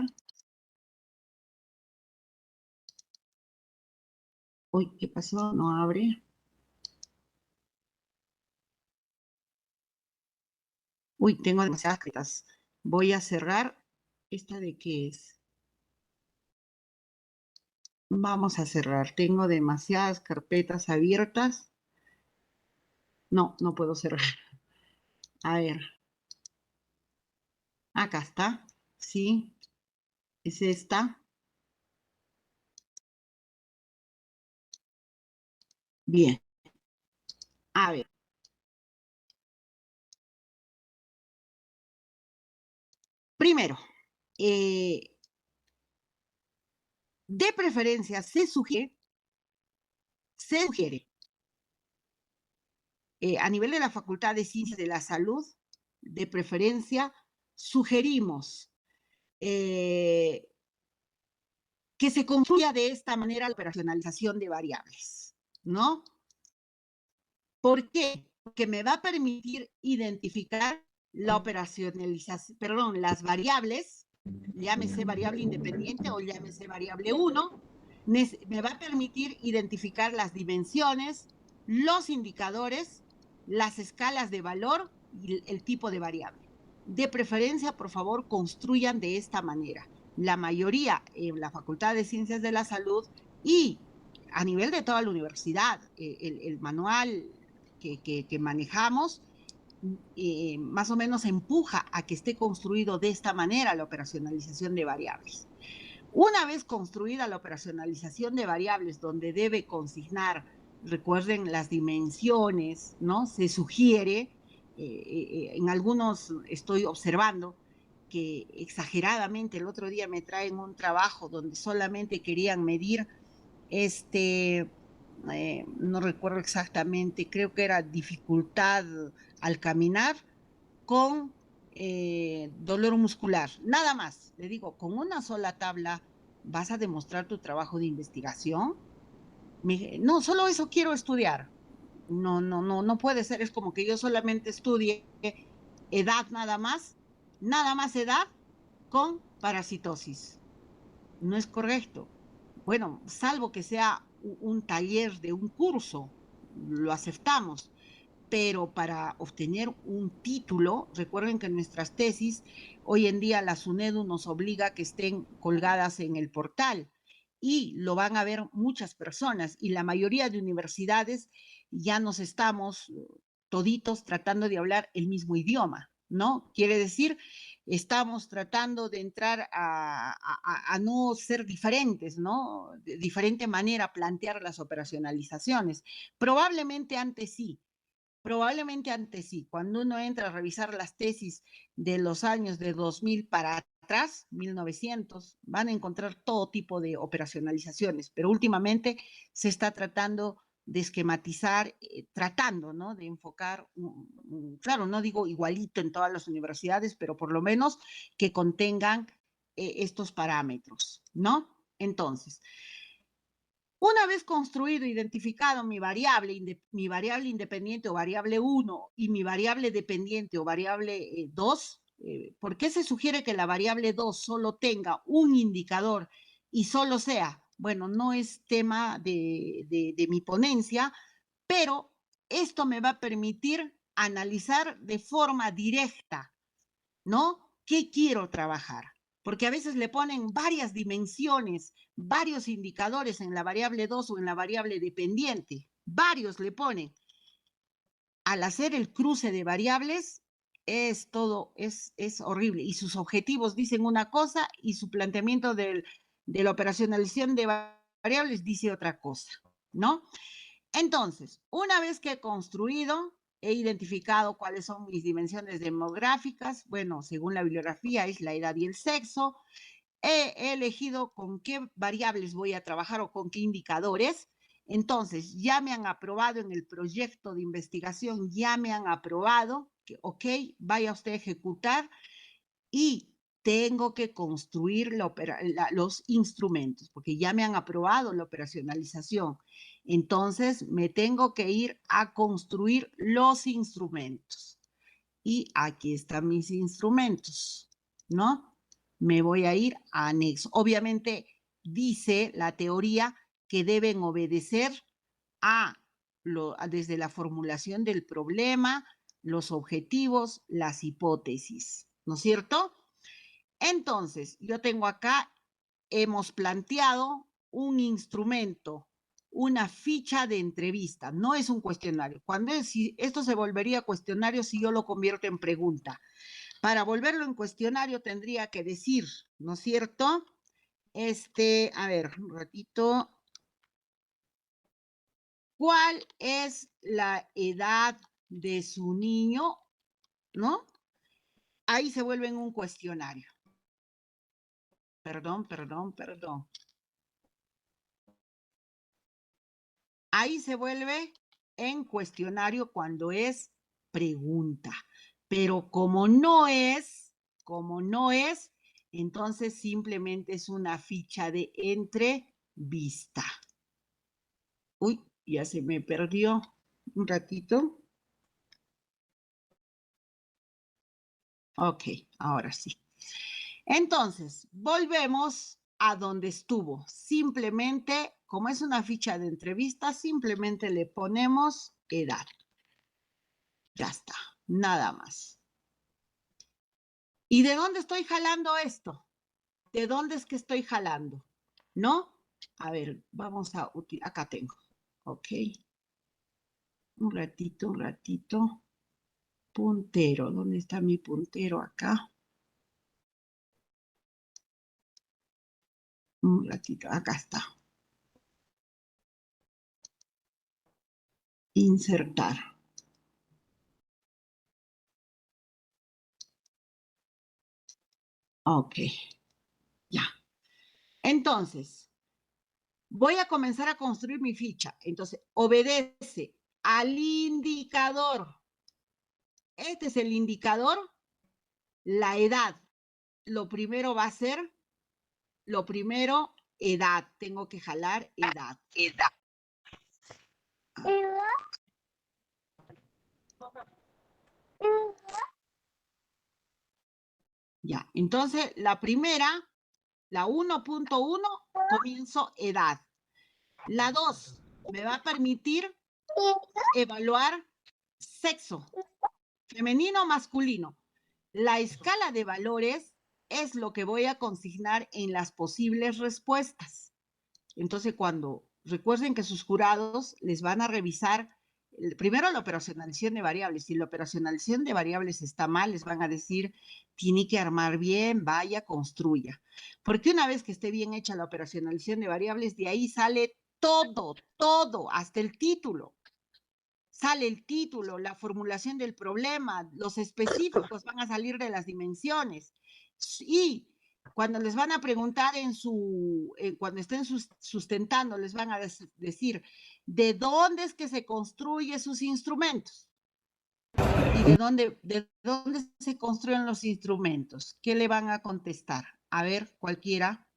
Uy, ¿qué pasó? No abre. Uy, tengo demasiadas carpetas. Voy a cerrar. ¿Esta de qué es? Vamos a cerrar. Tengo demasiadas carpetas abiertas. No, no puedo cerrar. A ver. Acá está. Sí. Es esta. Bien. A ver. Primero, de preferencia se sugiere a nivel de la Facultad de Ciencias de la Salud, de preferencia, sugerimos que se construya de esta manera la operacionalización de variables, ¿no? ¿Por qué? Porque me va a permitir identificar la operacionalización, perdón, las variables, llámese variable independiente o llámese variable 1, me va a permitir identificar las dimensiones, los indicadores, las escalas de valor y el tipo de variable. De preferencia, por favor, construyan de esta manera. La mayoría en la Facultad de Ciencias de la Salud y a nivel de toda la universidad, el manual que manejamos, más o menos empuja a que esté construido de esta manera la operacionalización de variables. Una vez construida la operacionalización de variables, donde debe consignar, recuerden las dimensiones, ¿no? Se sugiere, en algunos estoy observando que exageradamente el otro día me traen un trabajo donde solamente querían medir no recuerdo exactamente, creo que era dificultad al caminar con dolor muscular, nada más. Le digo, con una sola tabla vas a demostrar tu trabajo de investigación. No, solo eso quiero estudiar. No puede ser, es como que yo solamente estudie edad nada más edad con parasitosis. No es correcto. Bueno, salvo que sea un taller de un curso, lo aceptamos, pero para obtener un título, recuerden que nuestras tesis, hoy en día la SUNEDU nos obliga a que estén colgadas en el portal y lo van a ver muchas personas y la mayoría de universidades ya nos estamos toditos tratando de hablar el mismo idioma, ¿no? Quiere decir, estamos tratando de entrar a no ser diferentes, ¿no? De diferente manera plantear las operacionalizaciones. Probablemente antes sí. Cuando uno entra a revisar las tesis de los años de 2000 para atrás, 1900, van a encontrar todo tipo de operacionalizaciones, pero últimamente se está tratando de esquematizar, tratando, ¿no? De enfocar, claro, no digo igualito en todas las universidades, pero por lo menos que contengan estos parámetros, ¿no? Entonces, una vez construido, identificado mi variable independiente o variable 1 y mi variable dependiente o variable 2, ¿por qué se sugiere que la variable 2 solo tenga un indicador y solo sea? Bueno, no es tema de mi ponencia, pero esto me va a permitir analizar de forma directa, ¿no? ¿Qué quiero trabajar? Porque a veces le ponen varias dimensiones, varios indicadores en la variable 2 o en la variable dependiente, varios le ponen. Al hacer el cruce de variables, es todo, es horrible. Y sus objetivos dicen una cosa y su planteamiento de la operacionalización de variables dice otra cosa, ¿no? Entonces, una vez que he construido, he identificado cuáles son mis dimensiones demográficas, bueno, según la bibliografía es la edad y el sexo, he elegido con qué variables voy a trabajar o con qué indicadores. Entonces, ya me han aprobado en el proyecto de investigación, ya me han aprobado, que ok, vaya usted a ejecutar y tengo que construir los instrumentos, porque ya me han aprobado la operacionalización. Entonces, me tengo que ir a construir los instrumentos. Y aquí están mis instrumentos, ¿no? Me voy a ir a anexo. Obviamente, dice la teoría que deben obedecer desde la formulación del problema, los objetivos, las hipótesis, ¿no es cierto? Entonces, yo tengo acá, hemos planteado un instrumento, una ficha de entrevista, no es un cuestionario. Esto se volvería cuestionario si yo lo convierto en pregunta. Para volverlo en cuestionario tendría que decir, ¿no es cierto? A ver, un ratito. ¿Cuál es la edad de su niño? ¿No? Ahí se vuelve en un cuestionario. Perdón. Ahí se vuelve en cuestionario cuando es pregunta. Pero como no es, entonces simplemente es una ficha de entrevista. Uy, ya se me perdió un ratito. Ok, ahora sí. Entonces, volvemos a donde estuvo. Simplemente, como es una ficha de entrevista, simplemente le ponemos edad. Ya está, nada más. ¿Y de dónde estoy jalando esto? ¿De dónde es que estoy jalando? ¿No? A ver, vamos a utilizar, acá tengo. Ok. Un ratito. Puntero, ¿dónde está mi puntero acá? Un ratito, acá está. Insertar. Ok, ya. Entonces, voy a comenzar a construir mi ficha. Entonces, obedece al indicador. Este es el indicador, la edad. Lo primero va a ser, edad. Tengo que jalar edad. Ya, entonces la primera, la 1.1, comienzo edad. La 2 me va a permitir evaluar sexo, femenino o masculino. La escala de valores es lo que voy a consignar en las posibles respuestas. Entonces, cuando recuerden que sus jurados les van a revisar primero la operacionalización de variables. Si la operacionalización de variables está mal, les van a decir, tiene que armar bien, vaya, construya. Porque una vez que esté bien hecha la operacionalización de variables, de ahí sale todo, hasta el título. Sale el título, la formulación del problema, los específicos van a salir de las dimensiones. Y cuando les van a preguntar cuando estén sustentando, les van a decir, ¿de dónde es que se construyen sus instrumentos? ¿Y de dónde se construyen los instrumentos? ¿Qué le van a contestar? A ver, cualquiera.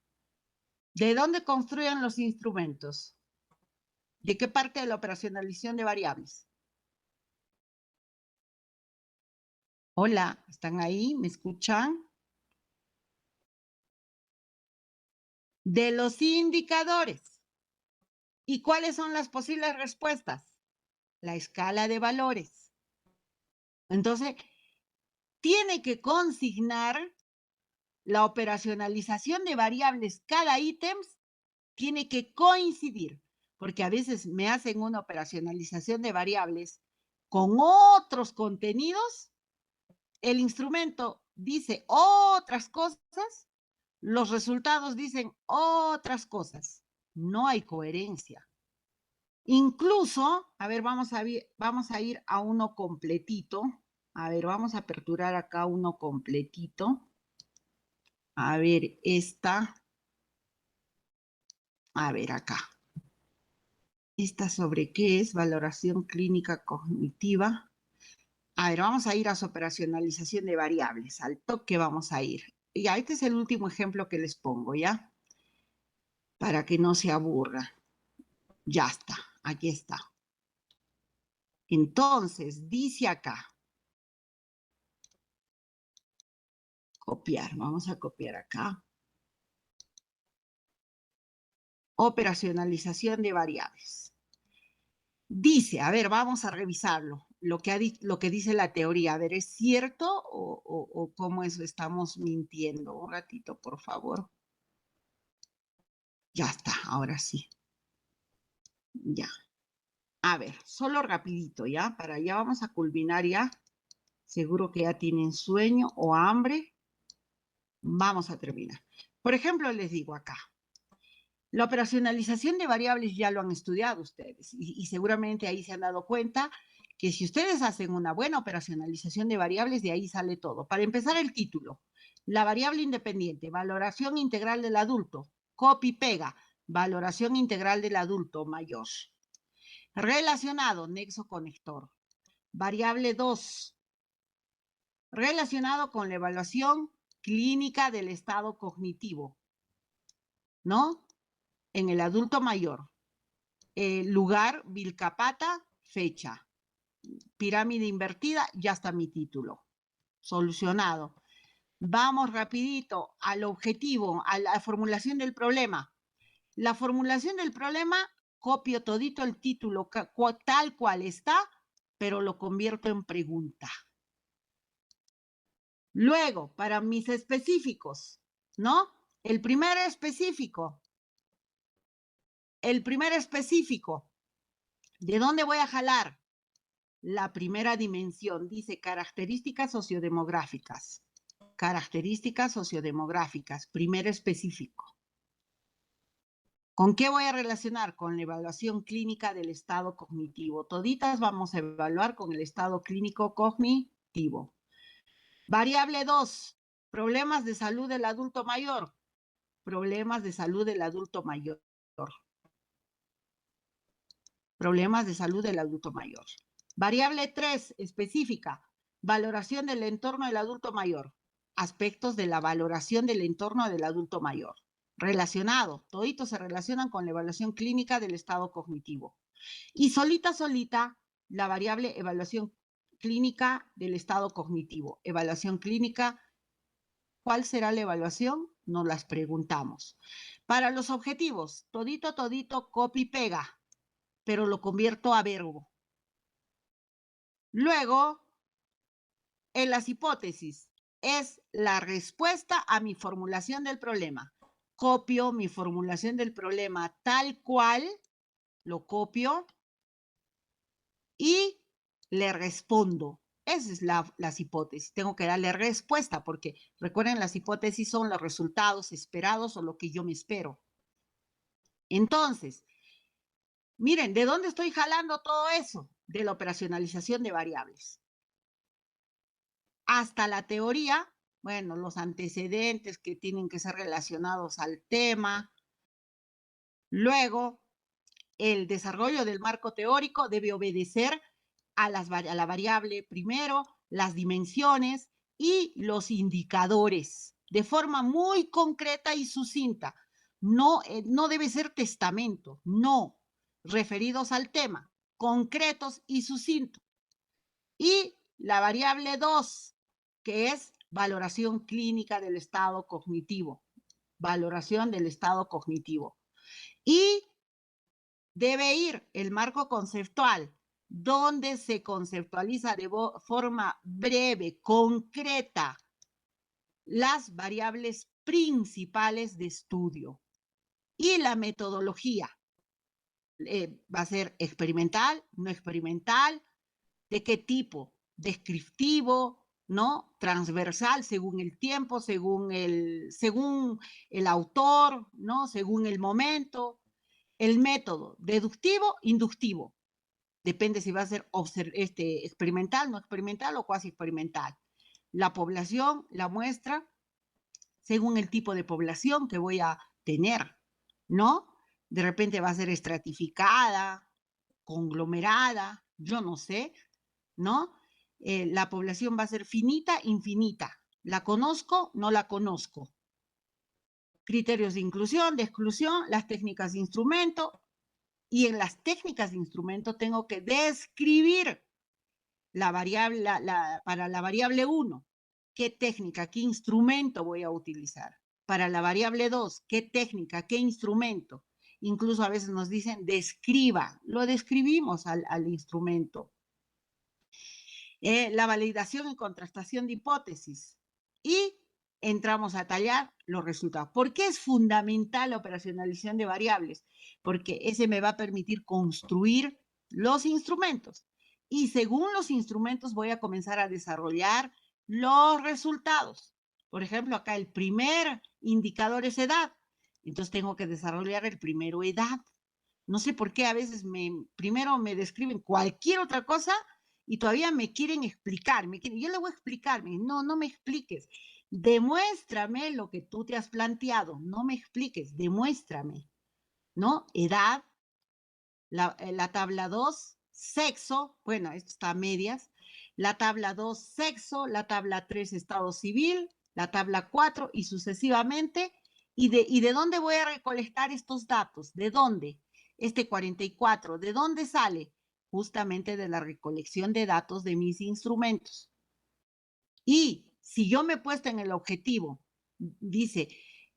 ¿De dónde construyen los instrumentos? ¿De qué parte de la operacionalización de variables? Hola, ¿están ahí? ¿Me escuchan? De los indicadores. ¿Y cuáles son las posibles respuestas? La escala de valores. Entonces, tiene que consignar la operacionalización de variables. Cada ítem tiene que coincidir, porque a veces me hacen una operacionalización de variables con otros contenidos. El instrumento dice otras cosas, los resultados dicen otras cosas. No hay coherencia. Incluso, a ver, vamos a ir a uno completito. A ver, vamos a aperturar acá uno completito. A ver, esta. A ver, acá. ¿Esta sobre qué es? Valoración clínica cognitiva. A ver, vamos a ir a su operacionalización de variables. Al toque vamos a ir. Ya, este es el último ejemplo que les pongo, ¿ya? Para que no se aburra. Ya está, aquí está. Entonces, dice acá. Copiar, vamos a copiar acá. Operacionalización de variables. Dice, a ver, vamos a revisarlo, lo que dice la teoría. A ver, ¿es cierto o cómo es? Estamos mintiendo? Un ratito, por favor. Ya está, ahora sí. Ya. A ver, solo rapidito, ¿ya? Para ya vamos a culminar ya. Seguro que ya tienen sueño o hambre. Vamos a terminar. Por ejemplo, les digo acá. La operacionalización de variables ya lo han estudiado ustedes y seguramente ahí se han dado cuenta que si ustedes hacen una buena operacionalización de variables, de ahí sale todo. Para empezar, el título. La variable independiente, valoración integral del adulto, copy-pega, valoración integral del adulto mayor. Relacionado, nexo conector. Variable 2, relacionado con la evaluación clínica del estado cognitivo, ¿no? En el adulto mayor. Lugar, Vilcapata, fecha. Pirámide invertida, ya está mi título. Solucionado. Vamos rapidito al objetivo, a la formulación del problema. La formulación del problema, copio todito el título tal cual está, pero lo convierto en pregunta. Luego, para mis específicos, ¿no? El primer específico, ¿de dónde voy a jalar? la primera dimensión, dice características sociodemográficas. Características sociodemográficas, primer específico. ¿Con qué voy a relacionar? Con la evaluación clínica del estado cognitivo. Toditas vamos a evaluar con el estado clínico cognitivo. Variable 2, problemas de salud del adulto mayor. Problemas de salud del adulto mayor. Problemas de salud del adulto mayor. Variable 3, específica, valoración del entorno del adulto mayor. Aspectos de la valoración del entorno del adulto mayor. Relacionado, toditos se relacionan con la evaluación clínica del estado cognitivo. Y solita, la variable evaluación clínica del estado cognitivo. Evaluación clínica, ¿cuál será la evaluación? Nos las preguntamos. Para los objetivos, todito, copy-pega, pero lo convierto a verbo. Luego, en las hipótesis, es la respuesta a mi formulación del problema. Copio mi formulación del problema tal cual, lo copio y le respondo. Esas es las hipótesis. Tengo que darle respuesta porque recuerden, las hipótesis son los resultados esperados o lo que yo me espero. Entonces, miren, ¿de dónde estoy jalando todo eso? De la operacionalización de variables. Hasta la teoría, bueno, los antecedentes que tienen que ser relacionados al tema. Luego, el desarrollo del marco teórico debe obedecer a la variable primero, las dimensiones y los indicadores, de forma muy concreta y sucinta. No, no debe ser testamento, no, referidos al tema, concretos y sucintos. Y la variable 2, que es valoración clínica del estado cognitivo. Valoración del estado cognitivo. Y debe ir el marco conceptual, donde se conceptualiza de forma breve, concreta, las variables principales de estudio. Y la metodología va a ser experimental, no experimental, de qué tipo, descriptivo, ¿no? Transversal, según el tiempo, según el autor, ¿no? Según el momento. El método, deductivo, inductivo. Depende si va a ser experimental, no experimental o cuasi experimental. La población, la muestra, según el tipo de población que voy a tener, ¿no? De repente va a ser estratificada, conglomerada, yo no sé, ¿no? La población va a ser finita, infinita. ¿La conozco? No la conozco. Criterios de inclusión, de exclusión, las técnicas de instrumento. Y en las técnicas de instrumento tengo que describir la variable, para la variable 1, qué técnica, qué instrumento voy a utilizar. Para la variable 2, qué técnica, qué instrumento. Incluso a veces nos dicen describa, lo describimos al instrumento. La validación y contrastación de hipótesis. Y entramos a tallar los resultados. ¿Por qué es fundamental la operacionalización de variables? Porque ese me va a permitir construir los instrumentos. Y según los instrumentos voy a comenzar a desarrollar los resultados. Por ejemplo, acá el primer indicador es edad. Entonces tengo que desarrollar el primero edad. No sé por qué a veces primero me describen cualquier otra cosa y todavía me quieren explicar. Yo le voy a explicar. No me expliques. Demuéstrame lo que tú te has planteado. No me expliques, demuéstrame. ¿No? Edad, la tabla 2, sexo, bueno, esto está a medias. La tabla 2, sexo, la tabla 3, estado civil, la tabla 4 y sucesivamente. ¿Y de dónde voy a recolectar estos datos? ¿De dónde? Este 44, ¿de dónde sale? Justamente de la recolección de datos de mis instrumentos. Y si yo me he puesto en el objetivo, dice,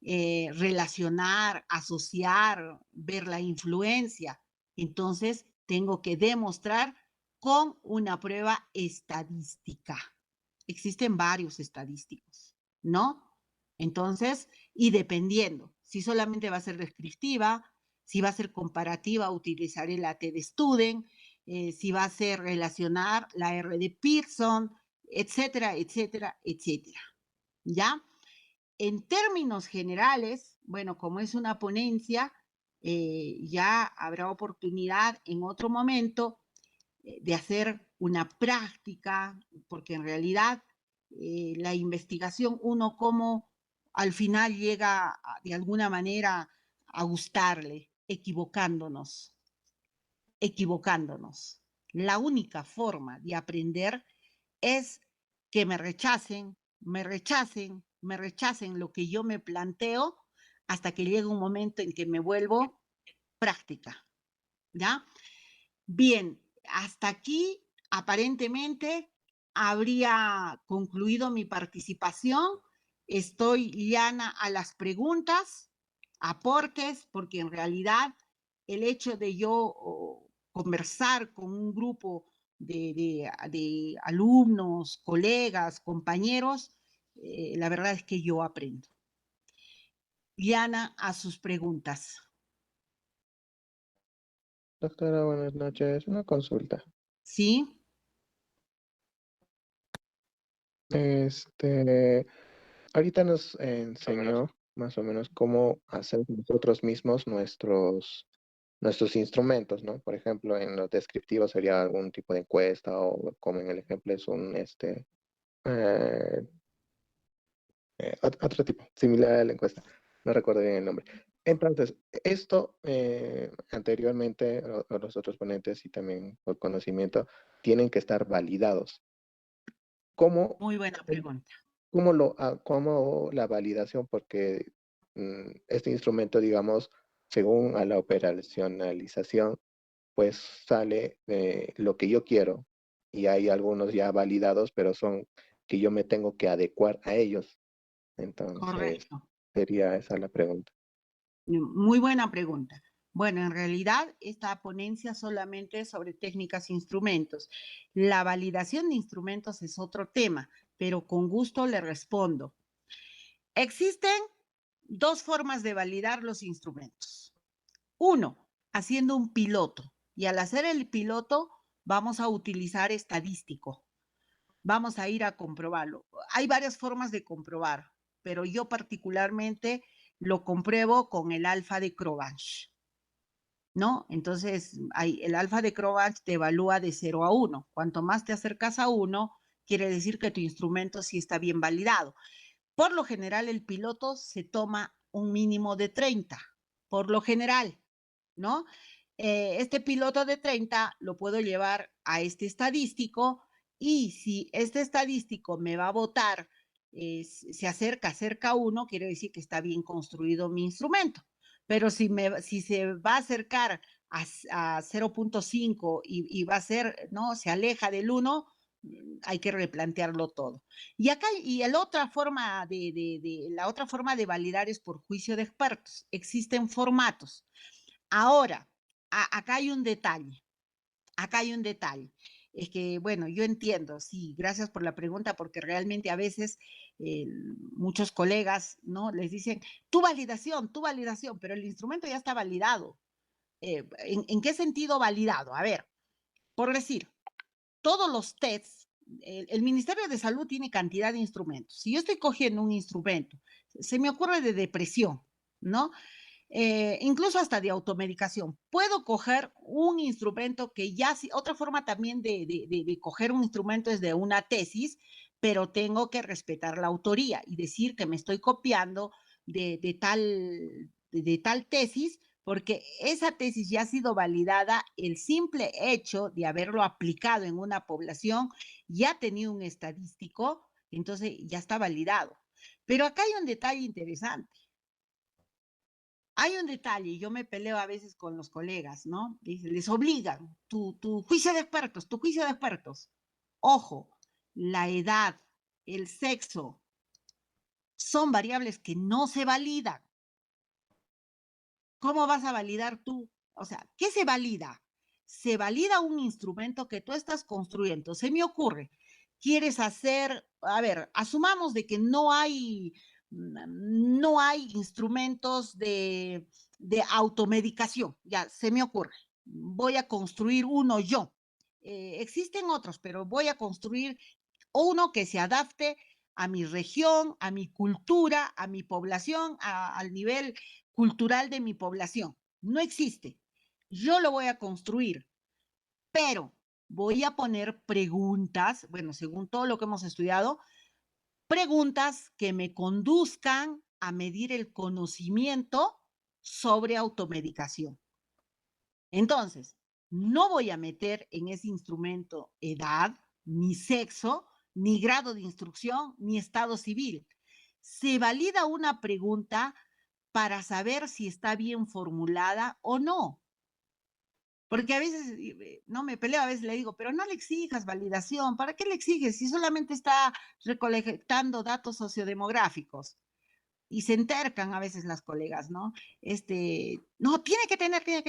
relacionar, asociar, ver la influencia, entonces tengo que demostrar con una prueba estadística. Existen varios estadísticos, ¿no? Entonces, y dependiendo, si solamente va a ser descriptiva, si va a ser comparativa, utilizaré la TED Student, si va a ser relacionar la R de Pearson, etcétera, etcétera, etcétera. ¿Ya? En términos generales, bueno, como es una ponencia, ya habrá oportunidad en otro momento de hacer una práctica, porque en realidad la investigación, uno como al final llega de alguna manera a gustarle, equivocándonos, equivocándonos. La única forma de aprender es que me rechacen, me rechacen, me rechacen lo que yo me planteo hasta que llegue un momento en que me vuelvo práctica, ¿ya? Bien, hasta aquí aparentemente habría concluido mi participación. Estoy llana a las preguntas, aportes, porque en realidad el hecho de yo conversar con un grupo de alumnos, colegas, compañeros, la verdad es que yo aprendo. Llana a sus preguntas. Doctora, buenas noches. Una consulta. ¿Sí? Ahorita nos enseñó más o menos cómo hacer nosotros mismos nuestros instrumentos, ¿no? Por ejemplo, en los descriptivos sería algún tipo de encuesta o como en el ejemplo es eh, otro tipo, similar a la encuesta. No recuerdo bien el nombre. Entonces, esto anteriormente, los otros ponentes y también por conocimiento, tienen que estar validados. ¿Cómo, Muy buena pregunta. cómo la validación? Porque este instrumento, digamos, según a la operacionalización, pues sale lo que yo quiero y hay algunos ya validados, pero son que yo me tengo que adecuar a ellos. Entonces, Correcto. sería esa la pregunta. Muy buena pregunta. Bueno, en realidad esta ponencia solamente es sobre técnicas e instrumentos. La validación de instrumentos es otro tema, pero con gusto le respondo. Existen dos formas de validar los instrumentos. Uno, haciendo un piloto. Y al hacer el piloto vamos a utilizar estadístico. Vamos a ir a comprobarlo. Hay varias formas de comprobar, pero yo particularmente lo compruebo con el alfa de Crobach, ¿no? Entonces, el alfa de Crobach te evalúa de 0 a 1. Cuanto más te acercas a 1, quiere decir que tu instrumento sí está bien validado. Por lo general, el piloto se toma un mínimo de 30, por lo general, ¿no? Este piloto de 30 lo puedo llevar a este estadístico y si este estadístico me va a votar, se acerca cerca a 1, quiere decir que está bien construido mi instrumento. Pero si se va a acercar a 0.5 y va a ser, ¿no? Se aleja del 1, hay que replantearlo todo. Y acá, la otra forma la otra forma de validar es por juicio de expertos. Existen formatos. Ahora, acá hay un detalle, acá hay un detalle. Es que, bueno, yo entiendo, sí, gracias por la pregunta, porque realmente a veces muchos colegas, ¿no? Les dicen, tu validación, pero el instrumento ya está validado. ¿En qué sentido validado? A ver, por decir, todos los tests, el Ministerio de Salud tiene cantidad de instrumentos. Si yo estoy cogiendo un instrumento, se me ocurre de depresión, ¿no? Incluso hasta de automedicación. Puedo coger un instrumento que ya, otra forma también de coger un instrumento es de una tesis, pero tengo que respetar la autoría y decir que me estoy copiando de tal tesis, porque esa tesis ya ha sido validada, el simple hecho de haberlo aplicado en una población ya ha tenido un estadístico, entonces ya está validado. Pero acá hay un detalle interesante. Hay un detalle, yo me peleo a veces con los colegas, ¿no? Les obligan, tu juicio de expertos, tu juicio de expertos. Ojo, la edad, el sexo, son variables que no se validan. ¿Cómo vas a validar tú? O sea, ¿qué se valida? Se valida un instrumento que tú estás construyendo. Se me ocurre, quieres hacer, a ver, asumamos de que no hay instrumentos de automedicación. Ya, se me ocurre. Voy a construir uno yo, existen otros, pero voy a construir uno que se adapte a mi región, a mi cultura, a mi población, al nivel cultural de mi población. No existe. Yo lo voy a construir, pero voy a poner preguntas, bueno, según todo lo que hemos estudiado, preguntas que me conduzcan a medir el conocimiento sobre automedicación. Entonces, no voy a meter en ese instrumento edad, ni sexo, ni grado de instrucción, ni estado civil. Se valida una pregunta para saber si está bien formulada o no. Porque a veces, no me peleo, a veces le digo, pero no le exijas validación, ¿para qué le exiges si solamente está recolectando datos sociodemográficos? Y se entercan a veces las colegas, ¿no? No, tiene que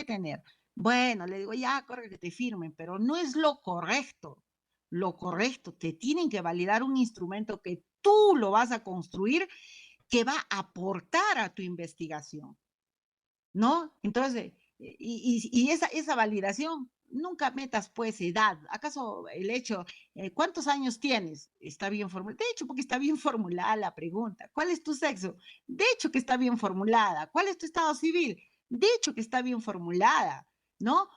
tener. Bueno, le digo, ya, corre que te firmen, pero no es lo correcto. Lo correcto, te tienen que validar un instrumento que tú lo vas a construir, que va a aportar a tu investigación, ¿no? Entonces, y esa validación, nunca metas pues edad. ¿Acaso el hecho, cuántos años tienes? Está bien formulada. De hecho, porque está bien formulada la pregunta. ¿Cuál es tu sexo? De hecho que está bien formulada. ¿Cuál es tu estado civil? De hecho que está bien formulada, ¿no?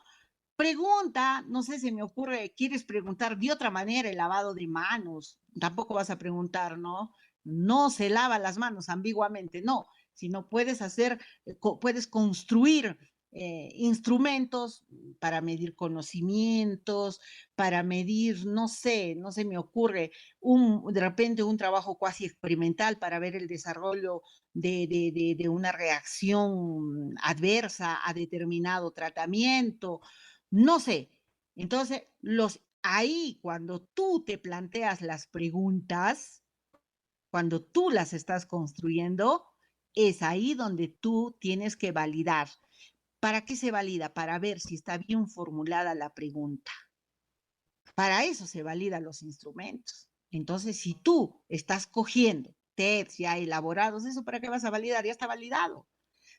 Pregunta, no sé, se me ocurre, quieres preguntar de otra manera el lavado de manos, tampoco vas a preguntar, ¿no? No se lava las manos ambiguamente, no, sino puedes hacer, puedes construir instrumentos para medir conocimientos, para medir, no sé, no se me ocurre, de repente un trabajo cuasi experimental para ver el desarrollo de una reacción adversa a determinado tratamiento, no sé. Entonces, ahí cuando tú te planteas las preguntas, cuando tú las estás construyendo, es ahí donde tú tienes que validar. ¿Para qué se valida? Para ver si está bien formulada la pregunta. Para eso se validan los instrumentos. Entonces, si tú estás cogiendo TEDs ya elaborados, ¿eso para qué vas a validar? Ya está validado.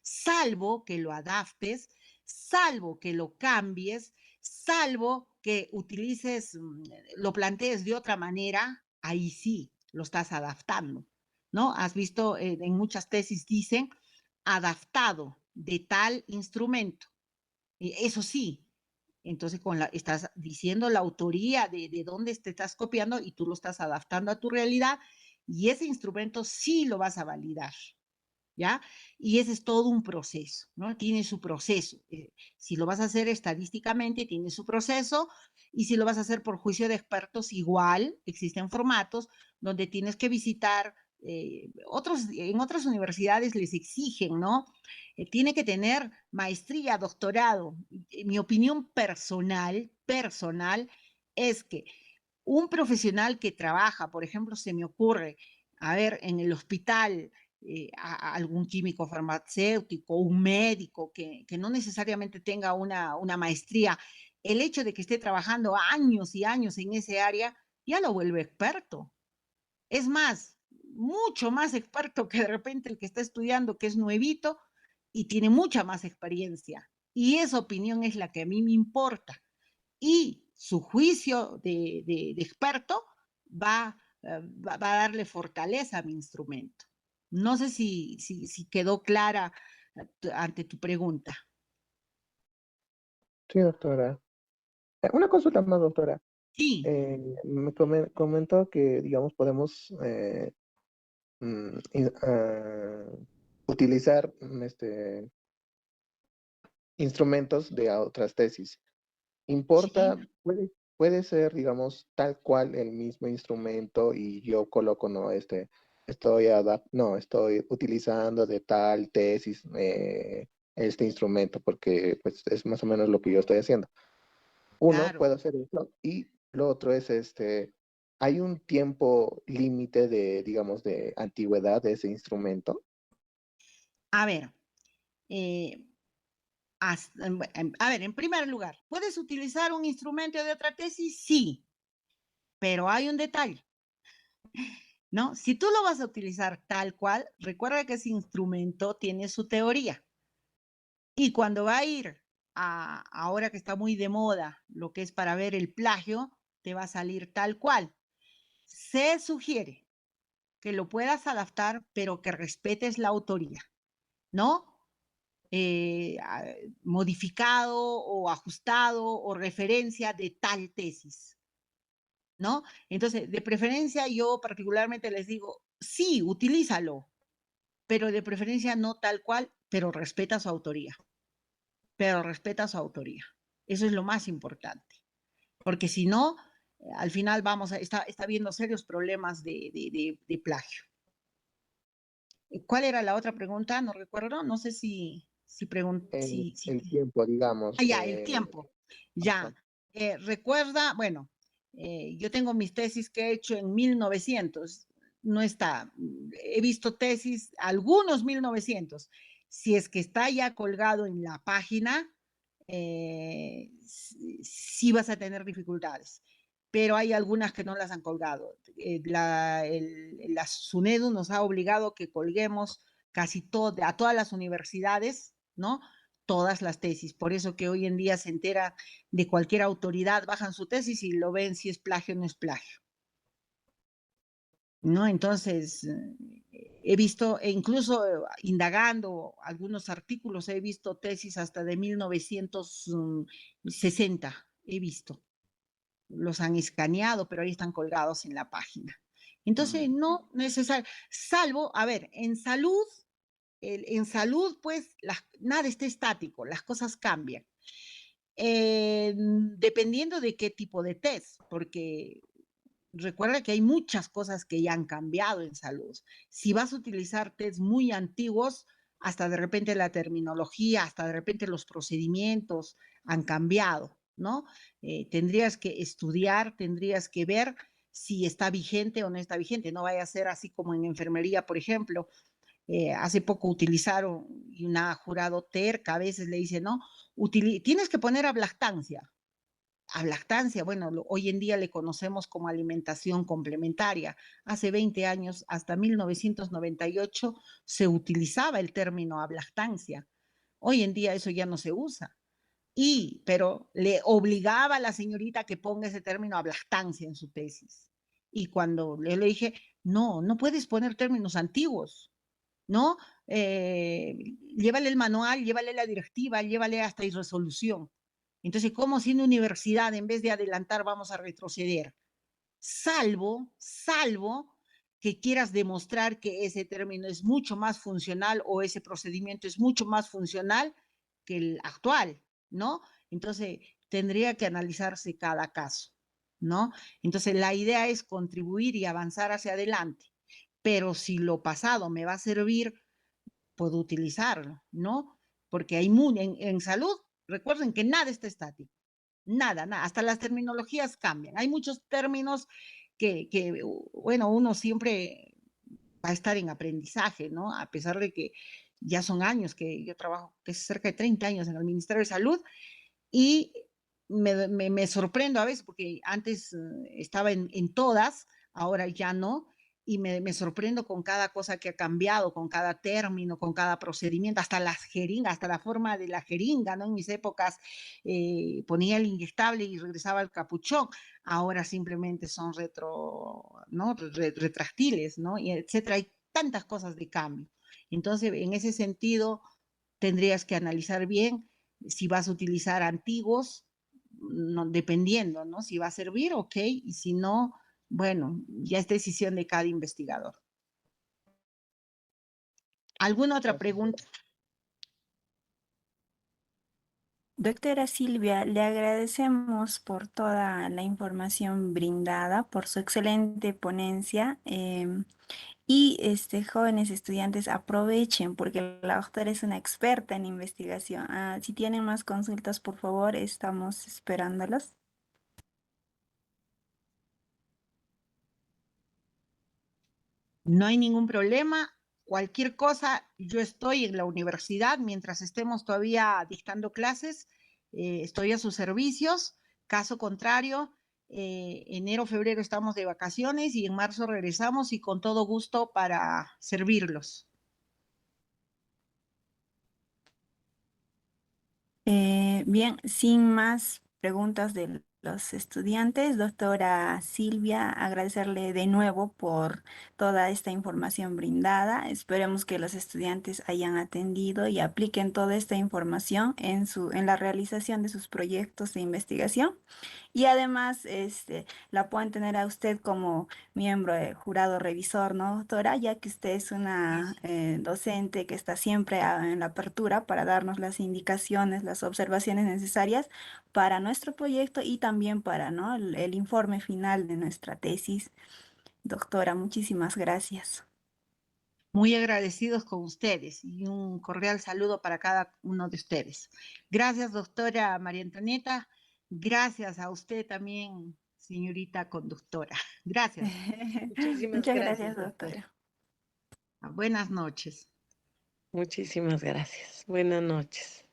Salvo que lo adaptes, salvo que lo cambies, salvo que utilices, lo plantees de otra manera, ahí sí lo estás adaptando, ¿no? Has visto, en muchas tesis dicen adaptado de tal instrumento. Eso sí, entonces estás diciendo la autoría de dónde te estás copiando y tú lo estás adaptando a tu realidad y ese instrumento sí lo vas a validar. ¿Ya? Y ese es todo un proceso, ¿no? Tiene su proceso. Si lo vas a hacer estadísticamente, tiene su proceso, y si lo vas a hacer por juicio de expertos, igual, existen formatos donde tienes que visitar, en otras universidades les exigen, ¿no? Tiene que tener maestría, doctorado. Mi opinión personal, es que un profesional que trabaja, por ejemplo, se me ocurre, a ver, en el hospital, a algún químico farmacéutico, un médico que no necesariamente tenga una maestría, el hecho de que esté trabajando años y años en ese área ya lo vuelve experto. Es más, mucho más experto que de repente el que está estudiando, que es nuevito y tiene mucha más experiencia. Y esa opinión es la que a mí me importa. Y su juicio de experto va a darle fortaleza a mi instrumento. No sé si quedó clara ante tu pregunta. Sí, doctora. Una consulta más, doctora. Sí, Me comentó que, digamos, podemos utilizar instrumentos de otras tesis. sí. ¿Importa, puede ser, digamos, tal cual el mismo instrumento y yo coloco, no, estoy utilizando de tal tesis este instrumento porque pues es más o menos lo que yo estoy haciendo? Uno, Claro. puedo hacer eso y lo otro es hay un tiempo límite de, digamos, de antigüedad de ese instrumento. A ver, eh, a ver, en primer lugar, ¿puedes utilizar un instrumento de otra tesis? Sí, pero hay un detalle, ¿no? Si tú lo vas a utilizar tal cual, recuerda que ese instrumento tiene su teoría. Y cuando va a ir ahora que está muy de moda lo que es para ver el plagio, te va a salir tal cual. Se sugiere que lo puedas adaptar, pero que respetes la autoría, ¿no? Modificado o ajustado o referencia de tal tesis, ¿no? Entonces, de preferencia yo particularmente les digo, sí, utilízalo, pero de preferencia no tal cual, pero respeta su autoría, pero respeta su autoría. Eso es lo más importante, porque si no, al final está habiendo serios problemas de plagio. ¿Cuál era la otra pregunta? No recuerdo, no sé si pregunté, El tiempo, digamos. ya, el tiempo, ya. Ajá. Recuerda, bueno, yo tengo mis tesis que he hecho en 1900, no está, he visto tesis, algunos 1900, si es que está ya colgado en la página, sí vas a tener dificultades, pero hay algunas que no las han colgado. La SUNEDU nos ha obligado que colguemos casi a todas las universidades, ¿no? Todas las tesis. Por eso que hoy en día se entera de cualquier autoridad, bajan su tesis y lo ven si es plagio o no es plagio. ¿No? Entonces, he visto, e incluso indagando algunos artículos, he visto tesis hasta de 1960, he visto. Los han escaneado, pero ahí están colgados en la página. Entonces, no necesario, salvo, a ver, en salud, pues nada está estático, las cosas cambian. Dependiendo de qué tipo de test, porque recuerda que hay muchas cosas que ya han cambiado en salud. Si vas a utilizar test muy antiguos, hasta de repente la terminología, hasta de repente los procedimientos han cambiado, ¿no? Tendrías que estudiar, tendrías que ver si está vigente o no está vigente. No vaya a ser así como en enfermería, por ejemplo. Hace poco utilizaron y una jurado terca a veces le dice, no, tienes que poner ablactancia. Ablactancia, bueno, hoy en día le conocemos como alimentación complementaria. Hace 20 años, hasta 1998, se utilizaba el término ablactancia. Hoy en día eso ya no se usa. Pero le obligaba a la señorita que ponga ese término ablactancia en su tesis. Y cuando le dije, no, no puedes poner términos antiguos, ¿no? Llévale el manual, llévale la directiva, llévale hasta resolución. Entonces, ¿cómo siendo universidad, en vez de adelantar, vamos a retroceder? Salvo que quieras demostrar que ese término es mucho más funcional o ese procedimiento es mucho más funcional que el actual, ¿no? Entonces, tendría que analizarse cada caso, ¿no? Entonces, la idea es contribuir y avanzar hacia adelante, pero si lo pasado me va a servir, puedo utilizarlo, ¿no? Porque hay en salud, recuerden que nada está estático, nada, hasta las terminologías cambian. Hay muchos términos bueno, uno siempre va a estar en aprendizaje, ¿no? A pesar de que ya son años que yo trabajo, que es cerca de 30 años en el Ministerio de Salud, y me sorprendo a veces porque antes estaba en todas, ahora ya no, y me sorprendo con cada cosa que ha cambiado, con cada término, con cada procedimiento, hasta las jeringas, hasta la forma de la jeringa, ¿no? En mis épocas ponía el inyectable y regresaba el capuchón, ahora simplemente son ¿no? Retráctiles, ¿no? Y etcétera, hay tantas cosas de cambio. Entonces, en ese sentido, tendrías que analizar bien si vas a utilizar antiguos, no, dependiendo, ¿no? Si va a servir, ok, y si no, bueno, ya es decisión de cada investigador. ¿Alguna otra pregunta? Doctora Silvia, le agradecemos por toda la información brindada, por su excelente ponencia. Y jóvenes estudiantes aprovechen porque la doctora es una experta en investigación. Si tienen más consultas, por favor, estamos esperándolos. No hay ningún problema. Cualquier cosa, yo estoy en la universidad mientras estemos todavía dictando clases, estoy a sus servicios. Caso contrario, enero, febrero estamos de vacaciones y en marzo regresamos y con todo gusto para servirlos. Bien, sin más preguntas de los estudiantes, doctora Silvia, agradecerle de nuevo por toda esta información brindada. Esperemos que los estudiantes hayan atendido y apliquen toda esta información en la realización de sus proyectos de investigación. Y además, la pueden tener a usted como miembro de jurado revisor, ¿no, doctora? Ya que usted es una docente que está siempre en la apertura para darnos las indicaciones, las observaciones necesarias para nuestro proyecto y también para, ¿no? El informe final de nuestra tesis. Doctora, muchísimas gracias. Muy agradecidos con ustedes y un cordial saludo para cada uno de ustedes. Gracias, doctora María Antonieta. Gracias a usted también, señorita conductora. Gracias. Muchísimas Muchas gracias, gracias, doctora. doctora. Buenas noches. Muchísimas gracias. Buenas noches.